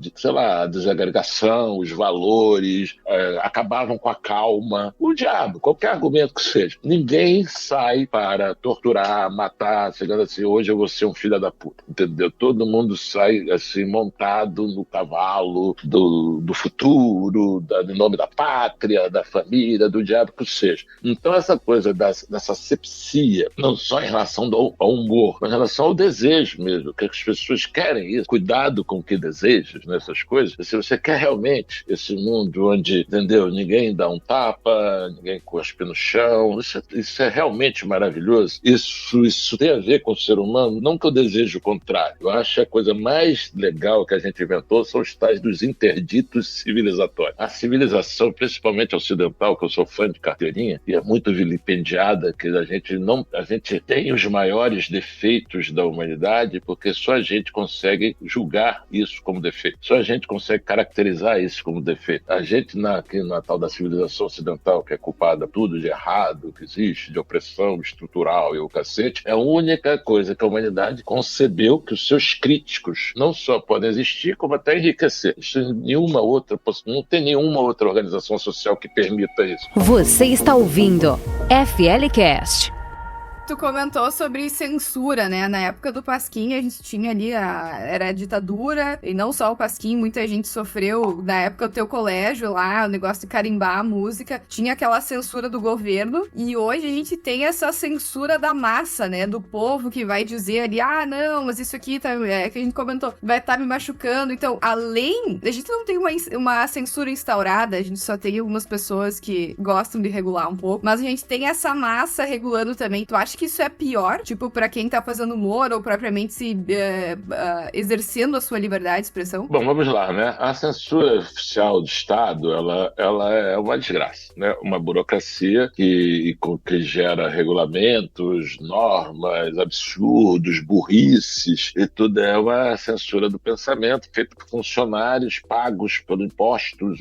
desagregação, os valores, acabavam com a calma, o diabo, qualquer argumento que seja. Ninguém sai para torturar, matar, chegando assim, hoje eu vou ser um filho da puta, entendeu? Todo mundo sai assim, montado no cavalo do futuro, em nome da pátria, da família, do diabo que seja. Então essa coisa dessa asepsia, não só em relação ao humor, mas em relação ao desejo mesmo, que as pessoas querem isso, cuidado com o que desejas nessas coisas, se você quer realmente esse mundo onde, entendeu, ninguém dá um tapa, ninguém cospe no chão, isso é realmente maravilhoso. Isso tem a ver com o ser humano, não que eu deseje o contrário. Eu acho que a coisa mais legal que a gente inventou são os tais dos interditos civilizatórios. A civilização, principalmente ocidental, que eu sou fã de carteirinha, e é muito vilipendiada, que a gente tem os maiores defeitos da humanidade, porque só a gente consegue julgar isso como defeito. Só a gente consegue caracterizar isso como defeito. A gente, na tal da civilização ocidental, que é culpada por tudo de errado que existe, de opressão estrutural e o cacete, é a única coisa que a humanidade concebeu que os seus críticos não só podem existir, como até enriquecer. Não tem nenhuma outra organização social que permita isso. Você está ouvindo FLCast. Tu comentou sobre censura, né? Na época do Pasquim, a gente tinha ali era a ditadura, e não só o Pasquim, muita gente sofreu, na época do teu colégio lá, o negócio de carimbar a música, tinha aquela censura do governo, e hoje a gente tem essa censura da massa, né? Do povo que vai dizer ali, não, mas isso aqui tá, que a gente comentou, vai estar me machucando. Então, além, a gente não tem uma censura instaurada, a gente só tem algumas pessoas que gostam de regular um pouco, mas a gente tem essa massa regulando também. Tu acha que isso é pior, tipo, pra quem tá fazendo humor ou propriamente se exercendo a sua liberdade de expressão? Bom, vamos lá, né? A censura oficial do Estado, ela é uma desgraça, né? Uma burocracia que gera regulamentos, normas, absurdos, burrices, e tudo é uma censura do pensamento feita por funcionários pagos pelos impostos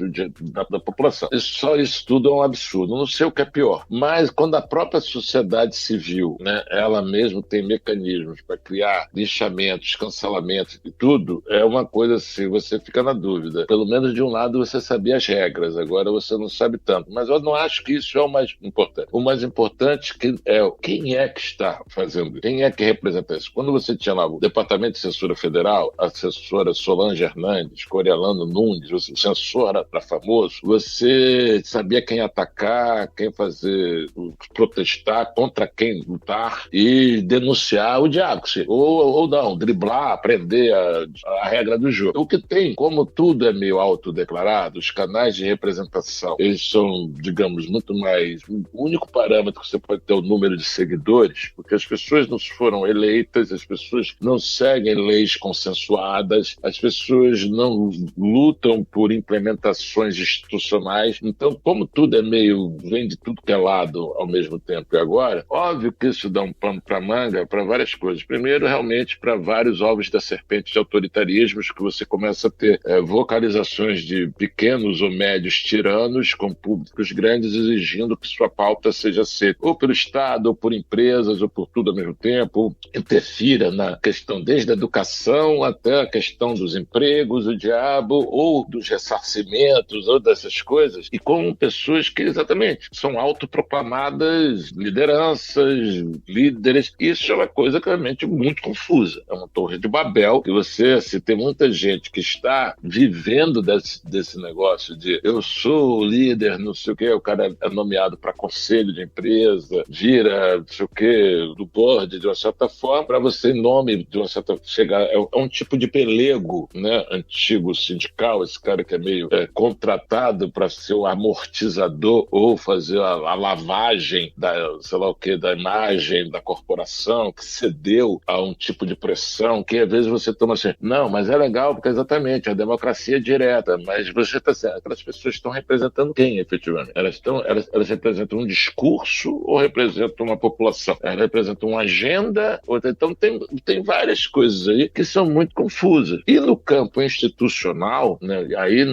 da população. Só isso tudo é um absurdo. Não sei o que é pior, mas quando a própria sociedade civil, né, ela mesma tem mecanismos para criar lixamentos, cancelamentos e tudo, é uma coisa assim, você fica na dúvida. Pelo menos de um lado você sabia as regras, agora você não sabe tanto. Mas eu não acho que isso é o mais importante. O mais importante é quem é que está fazendo, quem é que representa isso. Quando você tinha lá o Departamento de Censura Federal, a assessora Solange Hernandes, Coriolano Nunes, o censor era famoso, você sabia quem atacar, quem fazer, protestar, contra quem lutar e denunciar o diabo, ou não, driblar, aprender a regra do jogo. O que tem, como tudo é meio autodeclarado, os canais de representação, eles são, digamos, muito mais... O único parâmetro que você pode ter é o número de seguidores, porque as pessoas não foram eleitas, as pessoas não seguem leis consensuadas, as pessoas não lutam por implementações institucionais. Então, como tudo é meio... vem de tudo que é lado ao mesmo tempo e agora, óbvio que isso dá um pano para manga para várias coisas. Primeiro, realmente, para vários ovos da serpente de autoritarismos, que você começa a ter vocalizações de pequenos ou médios tiranos com públicos grandes exigindo que sua pauta seja aceita ou pelo Estado, ou por empresas, ou por tudo ao mesmo tempo, ou interfira na questão desde a educação até a questão dos empregos, o diabo, ou dos ressarcimentos, ou dessas coisas, e com pessoas que, exatamente, são autoproclamadas lideranças, líderes. Isso é uma coisa realmente muito confusa. É uma torre de Babel que você, se tem muita gente que está vivendo desse negócio de eu sou o líder, não sei o quê, o cara é nomeado para conselho de empresa, vira, não sei o quê, do board, de uma certa forma, para você, em nome de uma certa... chegar... É um tipo de pelego, né? Antigo sindical, esse cara que é meio contratado para ser o amortizador ou fazer a lavagem da, sei lá o que, da imagem da corporação, que cedeu a um tipo de pressão, que às vezes você toma assim, não, mas é legal, porque exatamente, a democracia é direta, mas você está certo, aquelas pessoas estão representando quem, efetivamente? Elas representam um discurso ou representam uma população? Elas representam uma agenda? Então tem várias coisas aí que são muito confusas. E no campo institucional, né, aí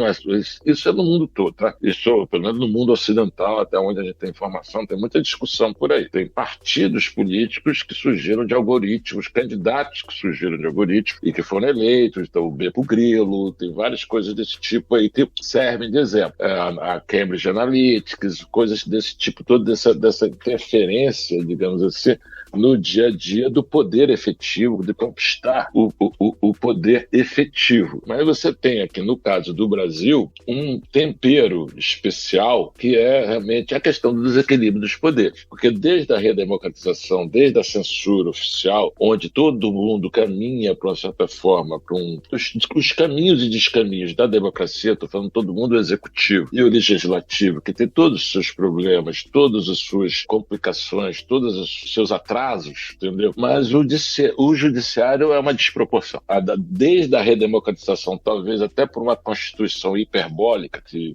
isso é no mundo todo, tá? Isso, pelo menos no mundo ocidental, até onde a gente tem informação, tem muita discussão por aí. Tem partidos políticos que surgiram de algoritmos, candidatos que surgiram de algoritmos e que foram eleitos, então o Bepo Grillo, tem várias coisas desse tipo aí que servem de exemplo. A Cambridge Analytics, coisas desse tipo, toda dessa interferência, digamos assim, no dia a dia do poder efetivo, de conquistar o poder efetivo. Mas você tem aqui, no caso do Brasil, um tempero especial que é realmente a questão do desequilíbrio dos poderes. Porque desde a redemocratização, desde a censura oficial, onde todo mundo caminha, para uma certa forma, para os caminhos e descaminhos da democracia, estou falando todo mundo, o executivo e o legislativo, que tem todos os seus problemas, todas as suas complicações, todos os seus atrasos, entendeu? Mas o judiciário é uma desproporção. Desde a redemocratização, talvez até por uma constituição hiperbólica que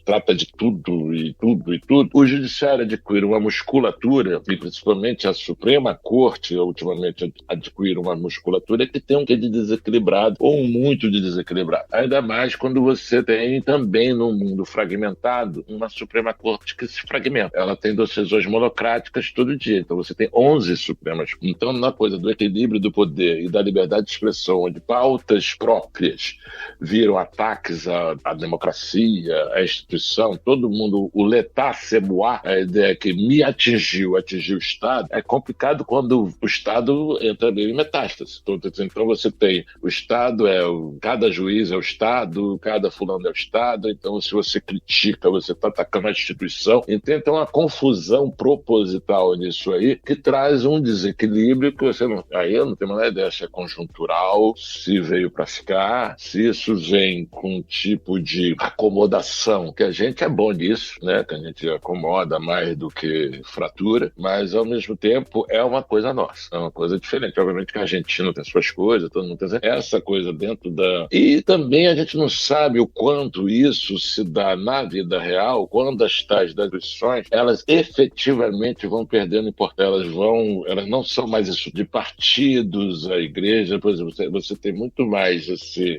trata de tudo e tudo e tudo, o judiciário adquire uma musculatura, e principalmente a Suprema Corte, ultimamente, adquire uma musculatura que tem um quê de desequilibrado, ou muito de desequilibrado. Ainda mais quando você tem também, num mundo fragmentado, uma Suprema Corte que se fragmenta. Ela tem decisões monocráticas todo dia, então você tem 11 Supremas. Então, na coisa do equilíbrio do poder e da liberdade de expressão, onde pautas próprias viram ataques à democracia, à instituição, todo mundo, o l'état c'est moi, a ideia que me atingiu Estado, é complicado quando o Estado entra meio em metástase. Então você tem o Estado, cada juiz é o Estado, cada fulano é o Estado, então se você critica, você está atacando a instituição. Então tem uma confusão proposital nisso aí, que traz um desequilíbrio que você não... Aí eu não tenho a menor ideia se é conjuntural, se veio para ficar, se isso vem com um tipo de acomodação, que a gente é bom nisso, né? Que a gente acomoda mais do que fratura, mas ao mesmo tempo é uma coisa nossa, é uma coisa diferente. Obviamente que a Argentina tem suas coisas, todo mundo tem essa coisa dentro da... E também a gente não sabe o quanto isso se dá na vida real, quando as tais das instituições, elas efetivamente vão perdendo importância, elas não são mais isso de partidos, a igreja, por exemplo, você tem muito mais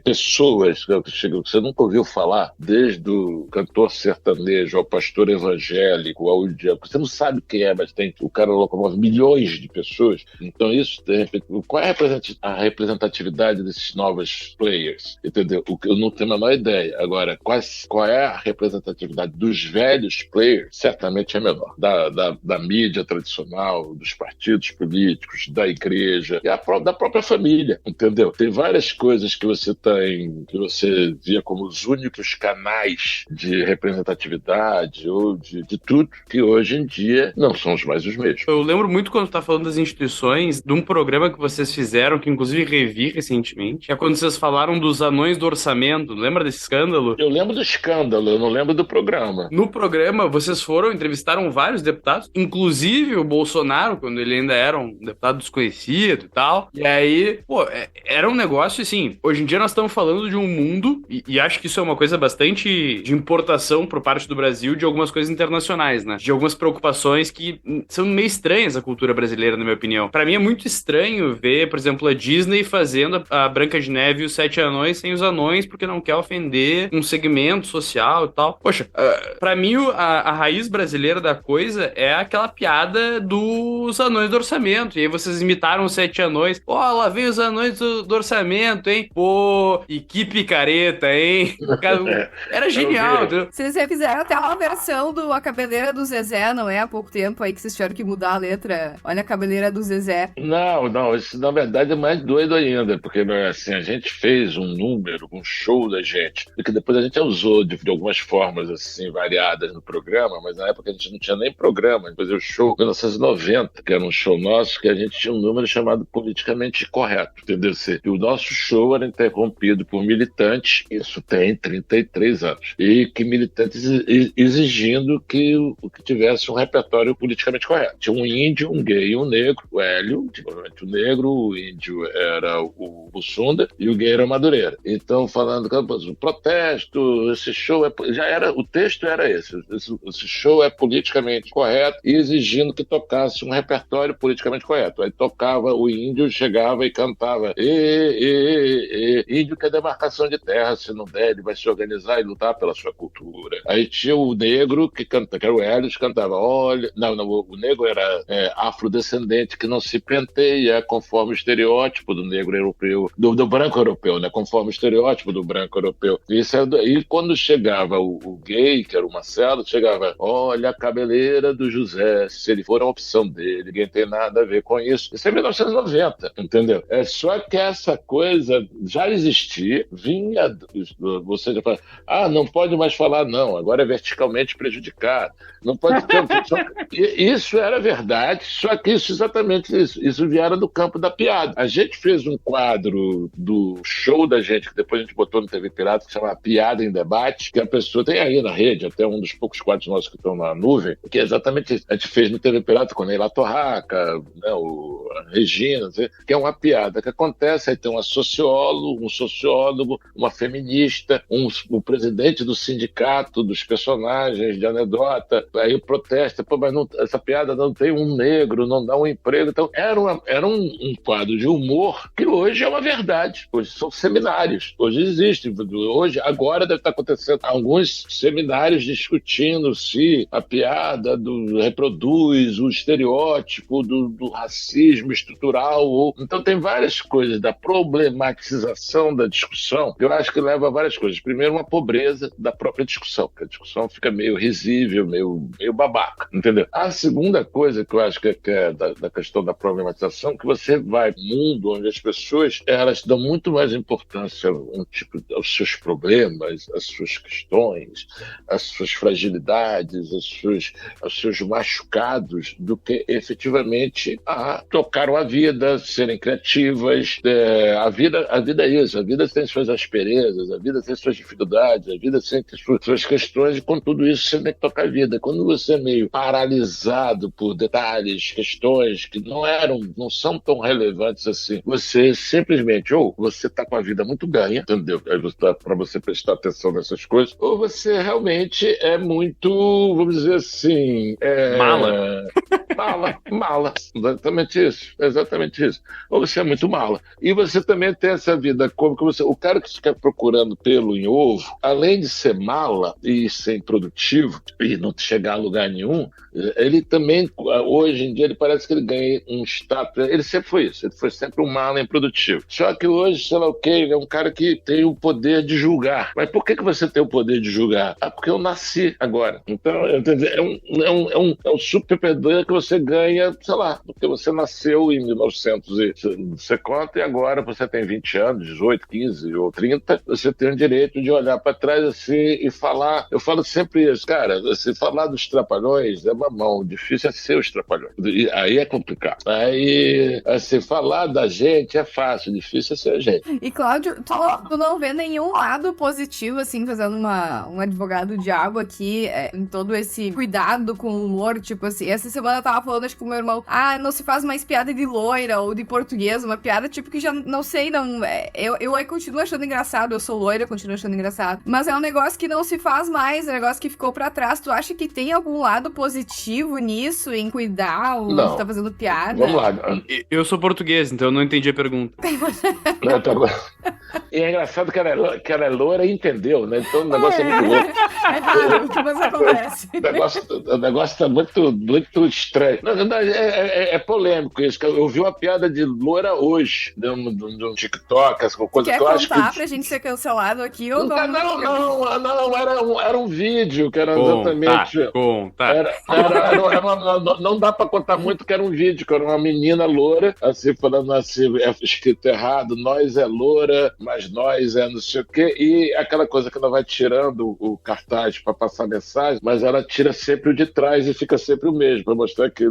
pessoas que você nunca ouviu falar, desde o cantor sertanejo ao pastor evangélico, ao diabo, você não sabe quem é, mas tem o cara locomove milhões de pessoas. Então isso, de repente, qual é a representatividade desses novos players? Entendeu? Eu não tenho a menor ideia. Agora, qual é a representatividade dos velhos players? Certamente é menor. Da mídia tradicional, dos partidos políticos, da igreja, e da própria família, entendeu? Tem várias coisas que você via como os únicos canais de representatividade ou de tudo, que hoje em dia não são mais os mesmos. Eu lembro muito quando tu tá falando das instituições, de um programa que vocês fizeram, que inclusive revi recentemente, é quando vocês falaram dos anões do orçamento. Lembra desse escândalo? Eu lembro do escândalo, eu não lembro do programa. No programa, vocês entrevistaram vários deputados, inclusive o Bolsonaro, quando ele ainda era um deputado desconhecido e tal. E aí, era um negócio assim, hoje em dia nós estamos falando de um mundo, e acho que isso é uma coisa bastante de importação por parte do Brasil, de algumas coisas internacionais, né? De algumas preocupações que são meio estranhas à cultura brasileira, na minha opinião. Pra mim é muito estranho ver, por exemplo, a Disney fazendo a Branca de Neve e os Sete Anões sem os anões, porque não quer ofender um segmento social e tal. Poxa, pra mim a raiz brasileira da coisa é aquela piada dos anões do orçamento. E aí vocês imitaram os Sete Anões. Lá vem os anões do orçamento, hein? Pô, e que picareta, hein? Era genial. Vocês já fizeram até uma versão do A Cabeleira do Zezé, não é? Há pouco tempo aí que vocês tiveram que mudar a letra. Olha a cabeleira do Zezé. Não, isso na verdade é mais doido ainda, porque assim, a gente fez um número, um show da gente, que depois a gente usou de algumas formas assim, variadas no programa, mas na época a gente não tinha nem programa, a gente fazia o show em 1990, que era um show nosso, que a gente tinha um número chamado Politicamente Correto, entendeu? E o nosso show era interrompido por militantes, isso tem 33 anos, e que militantes exigindo que tivesse um repertório politicamente correto. Tinha um índio, um gay e um negro, o Hélio, provavelmente o negro, o índio era o Bussunda e o gay era o Madureira. Então, falando o protesto, esse show o texto era esse show é politicamente correto, e exigindo que tocasse um repertório politicamente correto. Aí tocava, o índio chegava e cantava índio quer demarcação de terra, se não der ele vai se organizar e lutar pela sua cultura. Aí tinha o negro que era o Hélio, que cantava o negro era afrodescendente que não se penteia conforme o estereótipo do negro europeu, do branco europeu, né? Conforme o estereótipo do branco europeu. E quando chegava o gay, que era o Marcelo, chegava, olha a cabeleira do José, se ele for a opção dele, ninguém tem nada a ver com isso. Isso é 1990, entendeu? É só que essa coisa já existia, vinha, você já fala, não pode mais falar não, agora é verticalmente prejudicado, não pode ter... Isso era verdade, só que isso vieram do campo da piada. A gente fez um quadro do show da gente, que depois a gente botou no TV Pirata, que chama Piada em Debate, que a pessoa tem aí na rede, até um dos poucos quadros nossos que estão na nuvem, que é exatamente isso. A gente fez no TV Pirata com a Neila Torraca, né, a Regina, que é uma piada que acontece, aí tem um sociólogo, uma feminista, o presidente do sindicato dos personagens de anedota, aí protesta, mas essa piada não tem um negro, não dá um emprego. Então era um quadro de humor que hoje é uma verdade. Hoje são seminários, hoje existe. Agora deve estar acontecendo alguns seminários discutindo se a piada reproduz o estereótipo do racismo estrutural. Então tem várias coisas da problematização da discussão que eu acho que leva a várias coisas. Primeiro, uma pobreza da própria discussão, que a discussão fica meio risível, meio babaca, entendeu? A segunda coisa coisa que eu acho que é da questão da problematização, que você vai num mundo onde as pessoas elas dão muito mais importância aos seus problemas, às suas questões, às suas fragilidades, aos seus machucados, do que efetivamente a tocaram a vida, serem criativas. A vida é isso, a vida tem suas asperezas, a vida tem suas dificuldades, a vida tem suas questões, e com tudo isso você tem que tocar a vida. Quando você é meio paralisado por detalhes, questões que não são tão relevantes assim, você simplesmente, ou você está com a vida muito ganha, entendeu? Para você prestar atenção nessas coisas, ou você realmente é muito, vamos dizer assim... Mala. Exatamente isso. Ou você é muito mala. E você também tem essa vida como que o cara que fica procurando pelo em ovo, além de ser mala e ser improdutivo e não chegar a lugar nenhum, ele também, hoje em dia, ele parece que ele ganha um status. Ele sempre foi isso. Ele foi sempre um mala improdutivo. Só que hoje, sei lá o quê, ele é um cara que tem o poder de julgar. Mas por que você tem o poder de julgar? Porque eu nasci agora. Então, é um super poder que você ganha, sei lá, porque você nasceu em 1900 e você conta, e agora você tem 20 anos, 18, 15 ou 30, você tem o direito de olhar para trás assim e falar. Eu falo sempre isso, cara, se falar dos Trapalhões é mamão, difícil é ser os Trapalhões. E aí é complicado. Aí, assim, falar da gente é fácil, difícil é ser a gente. E, Cláudio, tu não vê nenhum lado positivo, assim, fazendo um advogado diabo aqui, em todo esse cuidado com o humor, tipo assim, essa semana eu tava falando, acho que com o meu irmão, não se faz mais piada de loira ou de português, uma piada tipo que já, não sei, eu continuo achando engraçado, eu sou loira, continuo achando engraçado, mas é um negócio que não se faz mais, é um negócio que ficou pra trás. Tu acha que tem algum lado positivo nisso, em cuidar ou não. Tá fazendo piada? Vamos lá. Eu sou português, então eu não entendi a pergunta. Não, tá bom. E é engraçado que ela é loira e entendeu, né? Então o negócio é muito louco. É raro, mas acontece. O negócio tá muito estranho. Não, é polêmico isso. Eu vi uma piada de loira hoje, de um TikTok, essa coisa que eu acho que... Quer contar pra gente ser cancelado aqui ou não? Não, era um vídeo que era exatamente... Não dá pra contar muito, que era um vídeo, que era uma menina loira, assim, falando assim, escrito errado, nós é loira, mas nós é não sei o quê, e aquela coisa que ela vai tirando o cartaz pra passar mensagem, mas ela tira sempre o de trás e fica sempre o mesmo, pra mostrar que...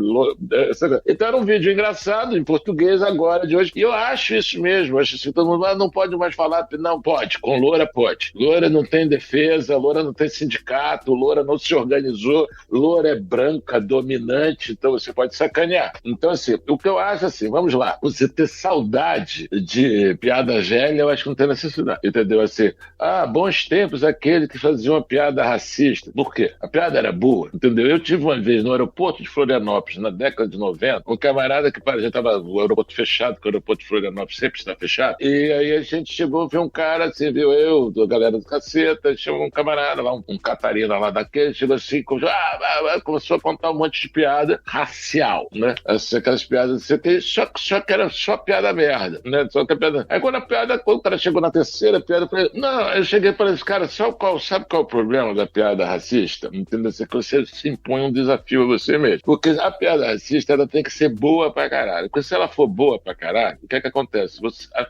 Então era um vídeo engraçado, em português agora, de hoje, e eu acho isso mesmo, acho assim, todo mundo não pode mais falar, não, pode, com loira pode. Loira não tem defesa, loira não tem sindicato, loira não se organizou, loira é branca, dominante, então você pode sacanear. Então, assim, o que eu acho, assim, vamos lá, você ter saudade de piada velha, eu acho que não tem necessidade, entendeu? Assim, bons tempos, aquele que fazia uma piada racista. Por quê? A piada era boa, entendeu? Eu tive uma vez no aeroporto de Florianópolis, na década de 90, um camarada que já estava o aeroporto fechado, porque o aeroporto de Florianópolis sempre está fechado, e aí a gente chegou, viu um cara, assim, viu eu, da galera do Caceta, chegou um camarada lá, um Catarina lá daquele, chegou assim, começou a contar um monte de piada racial, né? Assim, aquelas piadas, você tem, só que era só piada merda, né? Só que a piada... Aí quando o cara chegou na terceira piada, eu falei, eu cheguei para esse cara, sabe qual é o problema da piada racista? Entendeu? Que você se impõe um desafio a você mesmo. Porque a piada racista, ela tem que ser boa pra caralho. Porque se ela for boa pra caralho, o que é que acontece?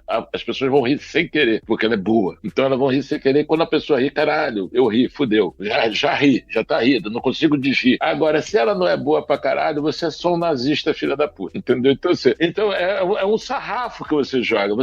As pessoas vão rir sem querer, porque ela é boa. Então elas vão rir sem querer. Quando a pessoa ri, caralho, eu ri, fudeu. Já ri, já tá rindo, não consigo desrir. Agora, se ela não é boa pra caralho, você é só um nazista, filha da puta. Entendeu? Então é um sarrafo que você joga.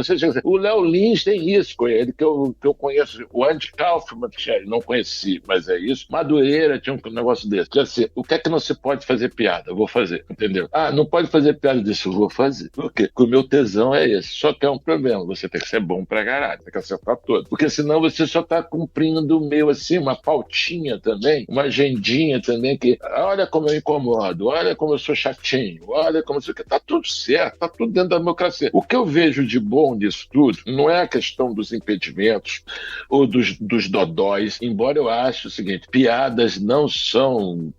O Léo Lins tem isso com ele, que eu conheço. O Andy Kaufman, não conheci, mas é isso. Madureira tinha um negócio desse. Quer dizer, o que é que não se pode fazer piada? Eu vou fazer, entendeu? Não pode fazer piada disso, eu vou fazer. Por quê? Porque o meu tesão é esse. Só que é um problema, você tem que ser bom pra caralho, tem que acertar todo. Porque senão você só tá cumprindo meio assim, uma pautinha também, uma agendinha também, que olha como eu incomodo, olha como eu sou chatinho, olha como isso aqui. Tá tudo certo, tá tudo dentro da democracia. O que eu vejo de bom nisso tudo não é a questão dos impedimentos ou dos dodóis, embora eu ache o seguinte, piadas não são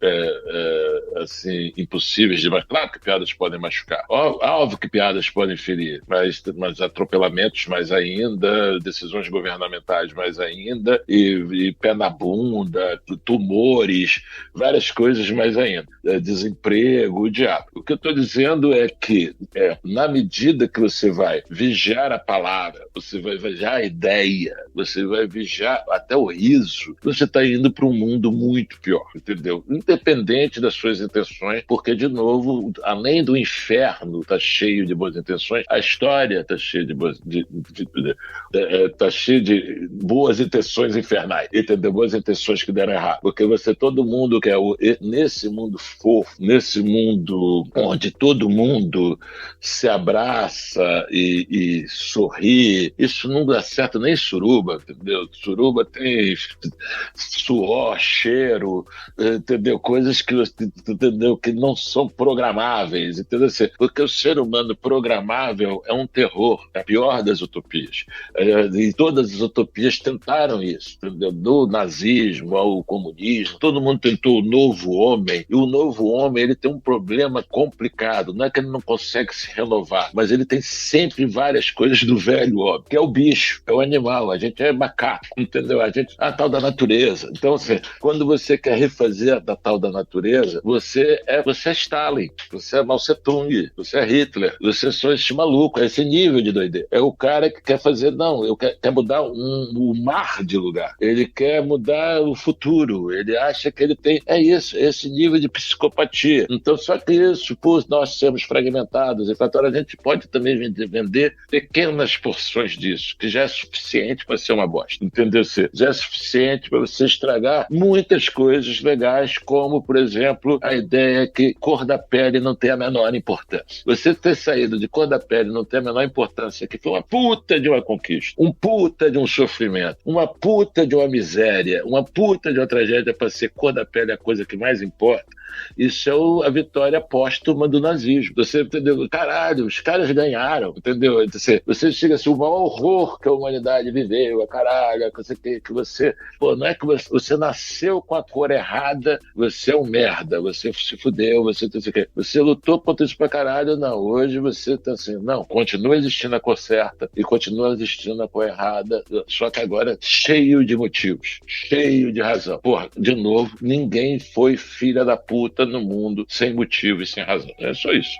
assim, impossíveis de... Claro que piadas podem machucar. Óbvio que piadas podem ferir, mas atropelamentos mais ainda, decisões governamentais mais ainda, e pé na bunda, tumores, várias coisas mais ainda. Desemprego, o diabo. O que eu estou dizendo é que, na medida que você vai vigiar a palavra, você vai vigiar a ideia, você vai vigiar até o riso, você está indo para um mundo muito pior, entendeu? Independente das suas intenções, porque, de novo, além do inferno estar cheio de boas intenções, a história está cheia de boas intenções infernais, entendeu? Boas intenções que deram errado. Porque todo mundo quer, nesse mundo fofo, nesse mundo onde todo mundo se abraça e sorri, isso não dá certo nem em Suruba, entendeu? Suruba tem suor, cheiro, entendeu? Coisas que, entendeu? Que não são programáveis, entendeu? Porque o ser humano programável é um terror, é a pior das utopias. E todas as utopias tentaram isso, entendeu? Do nazismo ao comunismo, todo mundo tentou o novo homem, e o novo homem ele tem um problema complicado, não é que ele não consegue se renovar, mas ele tem sempre várias coisas do velho homem, que é o bicho, é o animal, a gente é macaco, entendeu? A gente é a tal da natureza. Então, quando você quer refazer a tal da natureza, você é Stalin, você é Mao Tse-tung, você é Hitler, você só esse maluco, é esse nível de doideira. É o cara que quer fazer, quer mudar o mar de lugar, ele quer mudar o futuro, ele acha que ele tem, esse nível de psicopatia. Então, só que isso, por nós sermos fragmentados, a gente pode também vender pequenas porções disso, que já é suficiente para ser uma bosta, entendeu? Já é suficiente para você estragar muitas coisas legais, como, por exemplo, a ideia que cor da pele não tem a menor importância. Você ter saído de cor da pele não tem a menor importância, que foi uma puta de uma conquista, um puta de um sofrimento, uma puta de uma miséria, uma puta de uma tragédia para ser cor da pele é a coisa que mais importa. Isso é a vitória póstuma do nazismo. Você, entendeu? Caralho, os caras ganharam, entendeu? Você chega assim, o maior horror que a humanidade viveu, caralho, que você... Pô, não é que você nasceu com a cor errada, você é um merda, você se fudeu, você lutou contra isso pra caralho, não. Hoje você tá assim, não, continua existindo a cor certa e continua existindo a cor errada, só que agora cheio de motivos, cheio de razão. Porra, de novo, ninguém foi filha da puta no mundo sem motivo e sem razão. É só isso.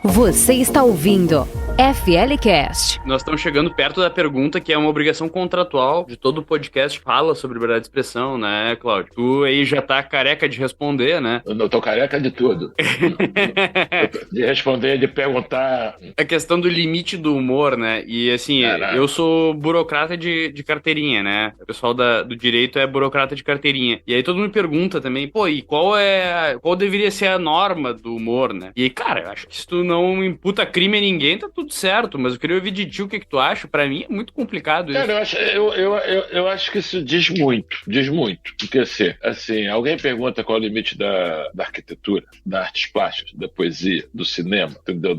Você está ouvindo FLCast. Nós estamos chegando perto da pergunta que é uma obrigação contratual de todo o podcast fala sobre liberdade de expressão, né, Cláudio? Tu aí já tá careca de responder, né? Eu não tô careca de tudo. De responder, de perguntar. A questão do limite do humor, né? E assim, Caraca. Eu sou burocrata de carteirinha, né? O pessoal do direito é burocrata de carteirinha. E aí todo mundo me pergunta também, pô, e qual deveria ser a norma do humor, né? E aí, cara, eu acho que se tu não imputa crime a ninguém, tá tudo certo, mas eu queria ouvir de ti o que tu acha. Pra mim é muito complicado isso. Cara, eu acho que isso diz muito, porque assim, alguém pergunta qual é o limite da arquitetura, das artes plásticas, da poesia, do cinema, entendeu?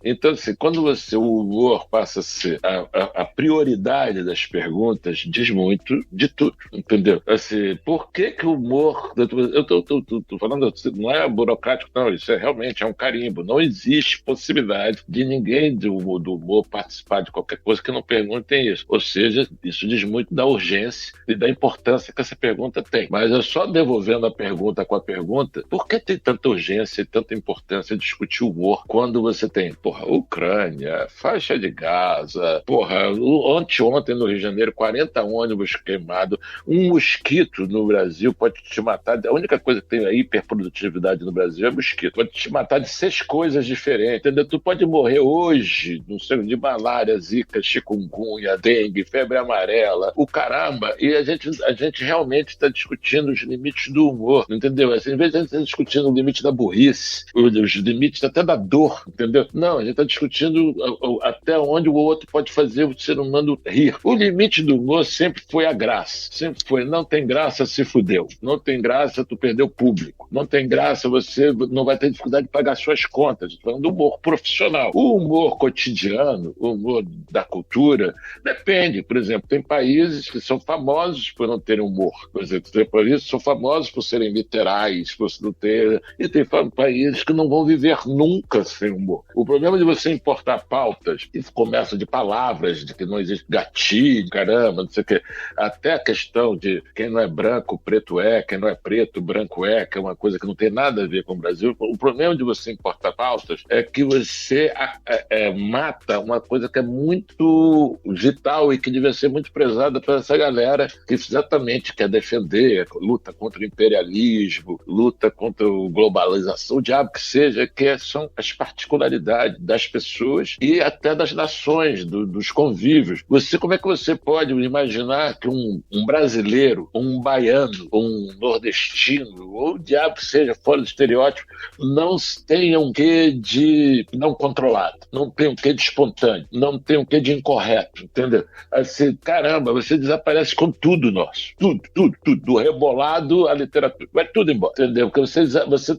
Então, assim, quando o humor passa a ser a prioridade das perguntas, diz muito de tudo, entendeu? Assim, por que o humor... Eu tô falando, não é burocrático, não, isso realmente é um carimbo. Não existe possibilidade de ninguém do humor participar de qualquer coisa que não perguntem isso. Ou seja, isso diz muito da urgência e da importância que essa pergunta tem. Mas eu só devolvendo a pergunta com a pergunta, por que tem tanta urgência e tanta importância discutir o humor quando você tem, Ucrânia, faixa de Gaza, ontem no Rio de Janeiro, 40 ônibus queimados, um mosquito no Brasil pode te matar. A única coisa que tem a hiperprodutividade no Brasil é mosquito. Pode te matar de 6 coisas diferentes, entendeu? Tu pode morrer hoje, não sei, de malária, zika, chikungunya, dengue, febre amarela, o caramba. E a gente realmente está discutindo os limites do humor, entendeu? Assim, em vez de a gente estar discutindo o limite da burrice, os limites até da dor, entendeu? Não, a gente está discutindo até onde o outro pode fazer o ser humano rir. O limite do humor sempre foi a graça. Sempre foi, não tem graça, se fudeu. Não tem graça, tu perdeu o público. Não tem graça, você não vai ter dificuldade de pagar suas contas. Estou falando do humor profissional. O humor cotidiano, o humor da cultura, depende. Por exemplo, tem países que são famosos por não terem humor. Por exemplo, tem países que são famosos por serem literais, por não ter... E tem países que não vão viver nunca sem humor. O problema de você importar pautas que começam de palavras, de que não existe gatilho, caramba, não sei o quê, até a questão de quem não é branco, preto é, quem não é preto preto, branco que é uma coisa que não tem nada a ver com o Brasil. O problema de você importar pautas é que você mata uma coisa que é muito vital e que devia ser muito prezada por essa galera que exatamente quer defender, luta contra o imperialismo, luta contra a globalização, o diabo que seja, que são as particularidades das pessoas e até das nações, dos convívios. Como é que você pode imaginar que um brasileiro, um baiano, um nordestino, ou o diabo que seja, fora do estereótipo, não tenha um quê de não controlado, não tem um quê de espontâneo, não tem um quê de incorreto, entendeu? Assim, caramba, você desaparece com tudo nosso. Tudo. Do rebolado à literatura. Vai tudo embora, entendeu? Porque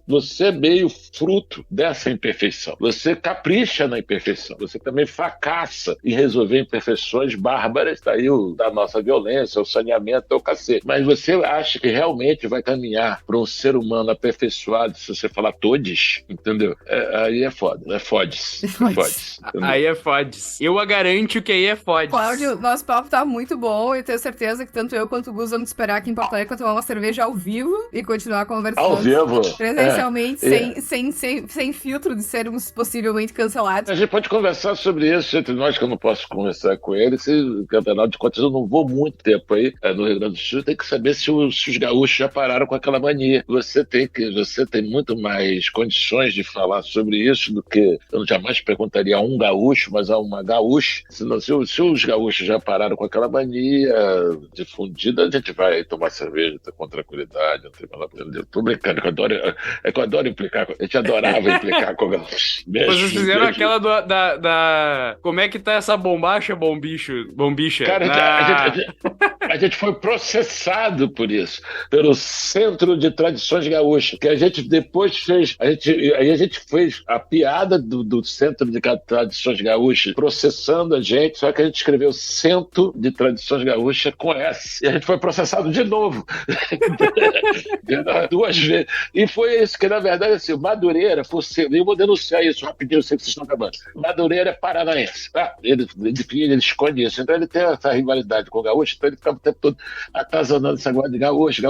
você é meio fruto dessa imperfeição. Você capricha na imperfeição. Você também fracassa em resolver imperfeições bárbaras. Tá aí da nossa violência, o saneamento, o cacete. Mas você acha que realmente vai caminhar para um ser humano aperfeiçoado se você falar todes, entendeu? Aí é foda. É fodes. Aí é fodes. Eu a garanto que aí é fodes. Cláudio, nosso papo tá muito bom e tenho certeza que tanto eu quanto o Gus vamos esperar aqui em Porto Alegre pra tomar uma cerveja ao vivo e continuar conversando. Ao vivo? Presencialmente, sem filtro de sermos possivelmente cancelados. A gente pode conversar sobre isso entre nós, que eu não posso conversar com ele. Afinal de contas, eu não vou muito tempo aí no Rio Grande do Sul. Tem que saber se os gaúchos já pararam com aquela mania. Você tem muito mais condições de falar sobre isso do que eu jamais perguntaria a um gaúcho, mas a uma gaúcha. Se os gaúchos já pararam com aquela mania difundida, a gente vai tomar cerveja com tranquilidade. Não tem nada pra entender. Tô brincando, que eu adoro implicar. A gente adorava implicar com gaúchos. Vocês fizeram aquela da... Como é que tá essa bombicha? Cara, a gente foi processado por isso, pelo Centro de Tradições Gaúchas, que a gente depois fez. A gente fez a piada do Centro de Tradições Gaúchas processando a gente, só que a gente escreveu Centro de Tradições Gaúchas com S. E a gente foi processado de novo. 2 vezes. E foi isso, que na verdade, assim, Madureira, eu vou denunciar isso rapidinho, eu sei que vocês estão acabando. Madureira é paranaense. Tá? Ele esconde isso. Então ele tem essa rivalidade com o gaúcho, então ele ficava o tempo todo atazanando essa guarda de gaúcho.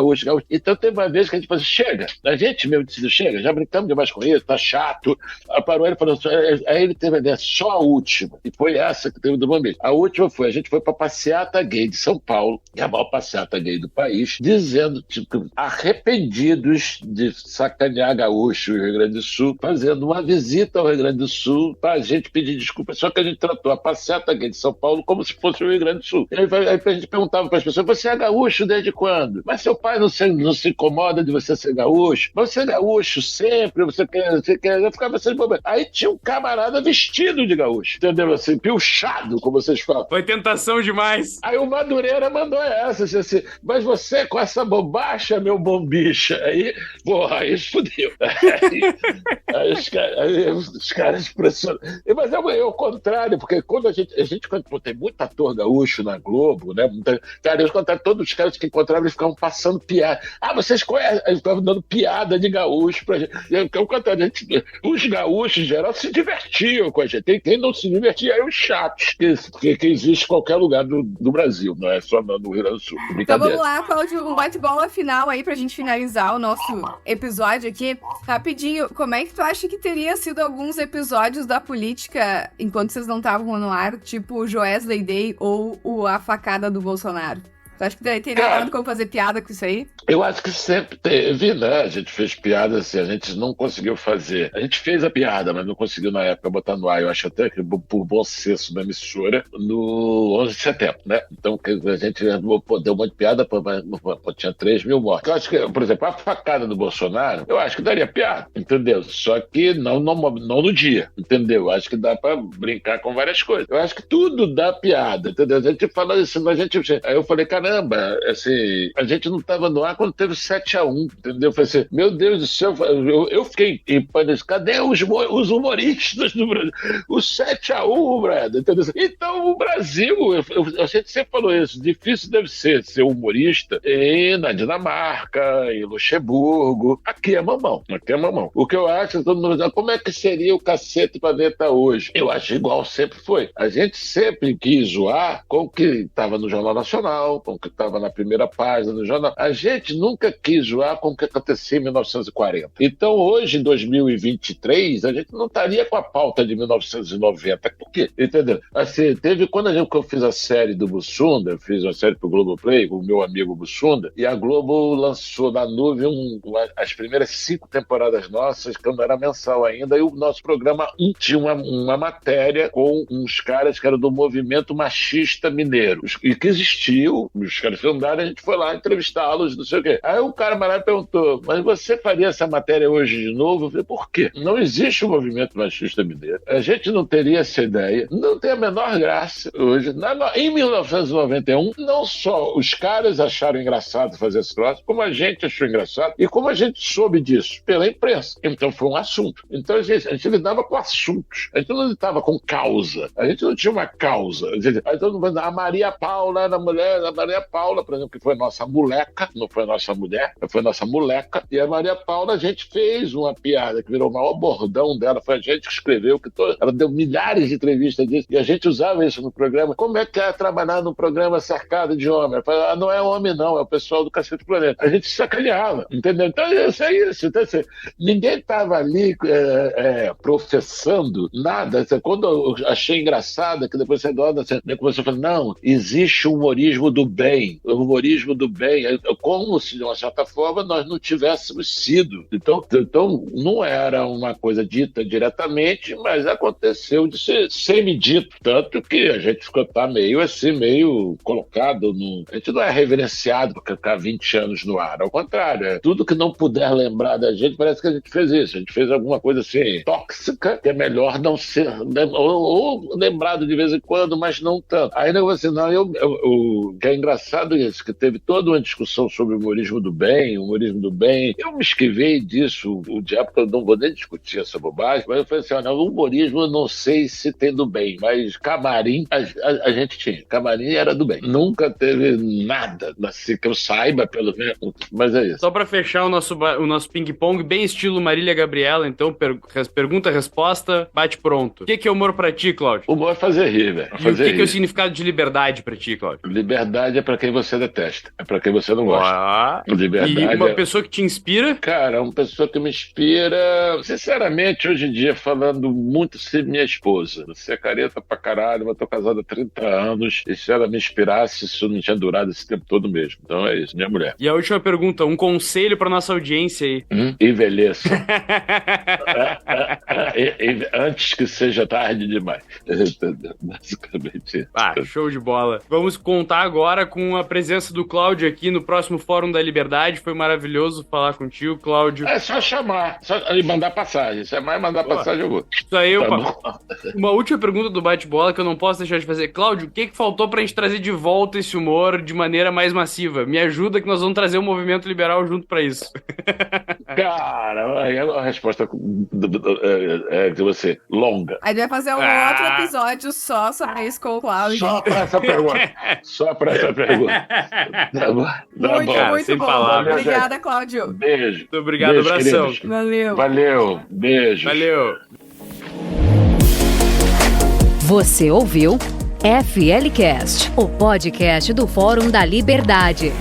Então teve uma vez que a gente falou assim, chega, a gente mesmo decidiu, chega, já brincamos demais com isso, tá chato. Parou ele e falou assim, aí ele teve a ideia, só a última, e foi essa que teve do bombeiro. A última a gente foi pra passeata gay de São Paulo, que é a maior passeata gay do país, dizendo, tipo, arrependidos de sacanear gaúcho e Rio Grande do Sul, fazendo uma visita ao Rio Grande do Sul pra gente pedir desculpa, só que a gente tratou a passeata gay de São Paulo como se fosse o Rio Grande do Sul. E aí a gente perguntava para as pessoas, você é gaúcho desde quando? Mas seu pai não se incomoda de você ser gaúcho? Você é gaúcho sempre? Você quer... Eu ficava assim, aí tinha um camarada vestido de gaúcho, entendeu? Assim, piochado, como vocês falam. Foi tentação demais. Aí o Madureira mandou essa, assim, mas você com essa bombacha, meu bombicha, aí fudeu. Aí os caras pressionam. Mas é o contrário, porque quando a gente tem muito ator gaúcho na Globo, né? Cara, eles contaram, todos os caras que encontravam, eles ficavam passando piada. Vocês conhecem? Eles ficavam dando piada de gaúcho pra gente. Os gaúchos, em geral, se divertiam com a gente. Quem não se divertia é os chatos que existe em qualquer lugar do Brasil, não é só no Rio Grande do Sul. Então vamos lá, Cláudio, um bate-bola final aí pra gente finalizar o nosso episódio aqui. Rapidinho, como é que tu acha que teria sido alguns episódios da política enquanto vocês não estavam no ar, tipo o Joesley Day ou a facada do Bolsonaro? Tu acha que teria nada como fazer piada com isso aí? Eu acho que sempre teve, né? A gente fez piada assim, a gente não conseguiu fazer. A gente fez a piada, mas não conseguiu na época botar no ar. Eu acho até que por bom senso da emissora, no 11 de setembro, né? Então a gente deu um monte de piada, tinha 3 mil mortes. Eu acho que, por exemplo, a facada do Bolsonaro, eu acho que daria piada, entendeu? Só que não no dia, entendeu? Eu acho que dá pra brincar com várias coisas. Eu acho que tudo dá piada, entendeu? A gente fala isso, aí eu falei, caramba, assim, a gente não estava no ar quando teve 7-1, entendeu? Eu falei assim, meu Deus do céu, eu fiquei em pânico, cadê os humoristas do Brasil? O 7-1, brother, entendeu? Então, o Brasil, a gente sempre falou isso, difícil deve ser humorista na Dinamarca, em Luxemburgo, aqui é mamão. O que eu acho, todo mundo diz, como é que seria o Cacete Planeta hoje? Eu acho igual sempre foi. A gente sempre quis zoar com o que estava no Jornal Nacional, com o que estava na primeira página do jornal. A gente gente nunca quis zoar com o que acontecia em 1940. Então, hoje, em 2023, a gente não estaria com a pauta de 1990. Por quê? Entendeu? Assim, quando eu fiz a série do Bussunda, eu fiz uma série pro Globoplay com o meu amigo Bussunda, e a Globo lançou na nuvem as primeiras 5 temporadas nossas, que não era mensal ainda, e o nosso programa tinha uma matéria com uns caras que eram do movimento machista mineiro, e que existiu, os caras fundaram, a gente foi lá entrevistá-los, não sei o quê. Aí o cara me perguntou, mas você faria essa matéria hoje de novo? Eu falei, por quê? Não existe o movimento machista mineiro. A gente não teria essa ideia, não tem a menor graça hoje. Em 1991, não só os caras acharam engraçado fazer esse troço, como a gente achou engraçado, e como a gente soube disso? Pela imprensa. Então foi um assunto. Então a gente lidava com assuntos, a gente não lidava com causa, a gente não tinha uma causa. A Maria Paula era mulher, a Maria Paula, por exemplo, que foi nossa moleca, não foi nossa mulher, foi nossa moleca, e a Maria Paula, a gente fez uma piada que virou o maior bordão dela, foi a gente que escreveu, ela deu milhares de entrevistas disso, e a gente usava isso no programa. Como é que é trabalhar num programa cercado de homem? Eu falei, não é homem não, é o pessoal do Cacete Planeta. A gente se sacaneava, entendeu? Então isso é isso. Então, assim, ninguém estava ali professando nada. Quando eu achei engraçado, que depois você começou a falar, não, existe o humorismo do bem, o humorismo do bem, como se de uma certa forma nós não tivéssemos sido. Então não era uma coisa dita diretamente, mas aconteceu de ser semi-dito, tanto que a gente ficou meio colocado a gente não é reverenciado por ficar 20 anos no ar, ao contrário, tudo que não puder lembrar da gente, parece que a gente fez isso, a gente fez alguma coisa assim, tóxica, que é melhor não ser, ou lembrado de vez em quando, mas não tanto. Aí eu assim, o que é engraçado é isso, que teve toda uma discussão sobre o humorismo do bem, eu me esquivei disso, o diabo, eu não vou nem discutir essa bobagem, mas eu falei assim, o humorismo eu não sei se tem do bem, mas camarim a gente tinha, camarim era do bem, nunca teve nada, assim, que eu saiba, pelo menos, mas é isso. Só pra fechar o nosso ping-pong, bem estilo Marília Gabriela, então, pergunta, resposta, bate pronto. O que é humor pra ti, Cláudio? Humor é fazer rir, velho. E o que é o significado de liberdade pra ti, Cláudio? Liberdade é pra quem você detesta, é pra quem você não gosta. Liberdade e uma pessoa que te inspira? Cara, uma pessoa que me inspira, sinceramente, hoje em dia, falando muito sobre minha esposa. Você é careta pra caralho, mas tô casado há 30 anos, e se ela me inspirasse, isso não tinha durado esse tempo todo mesmo. Então é isso, minha mulher. E a última pergunta, um conselho pra nossa audiência aí. Envelheça. Antes que seja tarde demais. Basicamente. Show de bola. Vamos contar agora com a presença do Cláudio aqui no próximo Fórum da Liberdade. Foi maravilhoso falar contigo, Cláudio. É só chamar, e mandar passagem. Se é mais mandar passagem, eu vou. Isso aí, uma última pergunta do bate-bola que eu não posso deixar de fazer. Cláudio, o que faltou pra gente trazer de volta esse humor de maneira mais massiva? Me ajuda que nós vamos trazer o movimento liberal junto pra isso. Cara, a resposta é de você, longa. Aí vai fazer outro episódio só sobre isso com o Cláudio. Só pra essa pergunta. Tá bom? Muito bom. Palavras. Obrigada, Cláudio. Beijo. Muito obrigado, abração. Valeu. Beijo. Valeu. Você ouviu FLCast, o podcast do Fórum da Liberdade.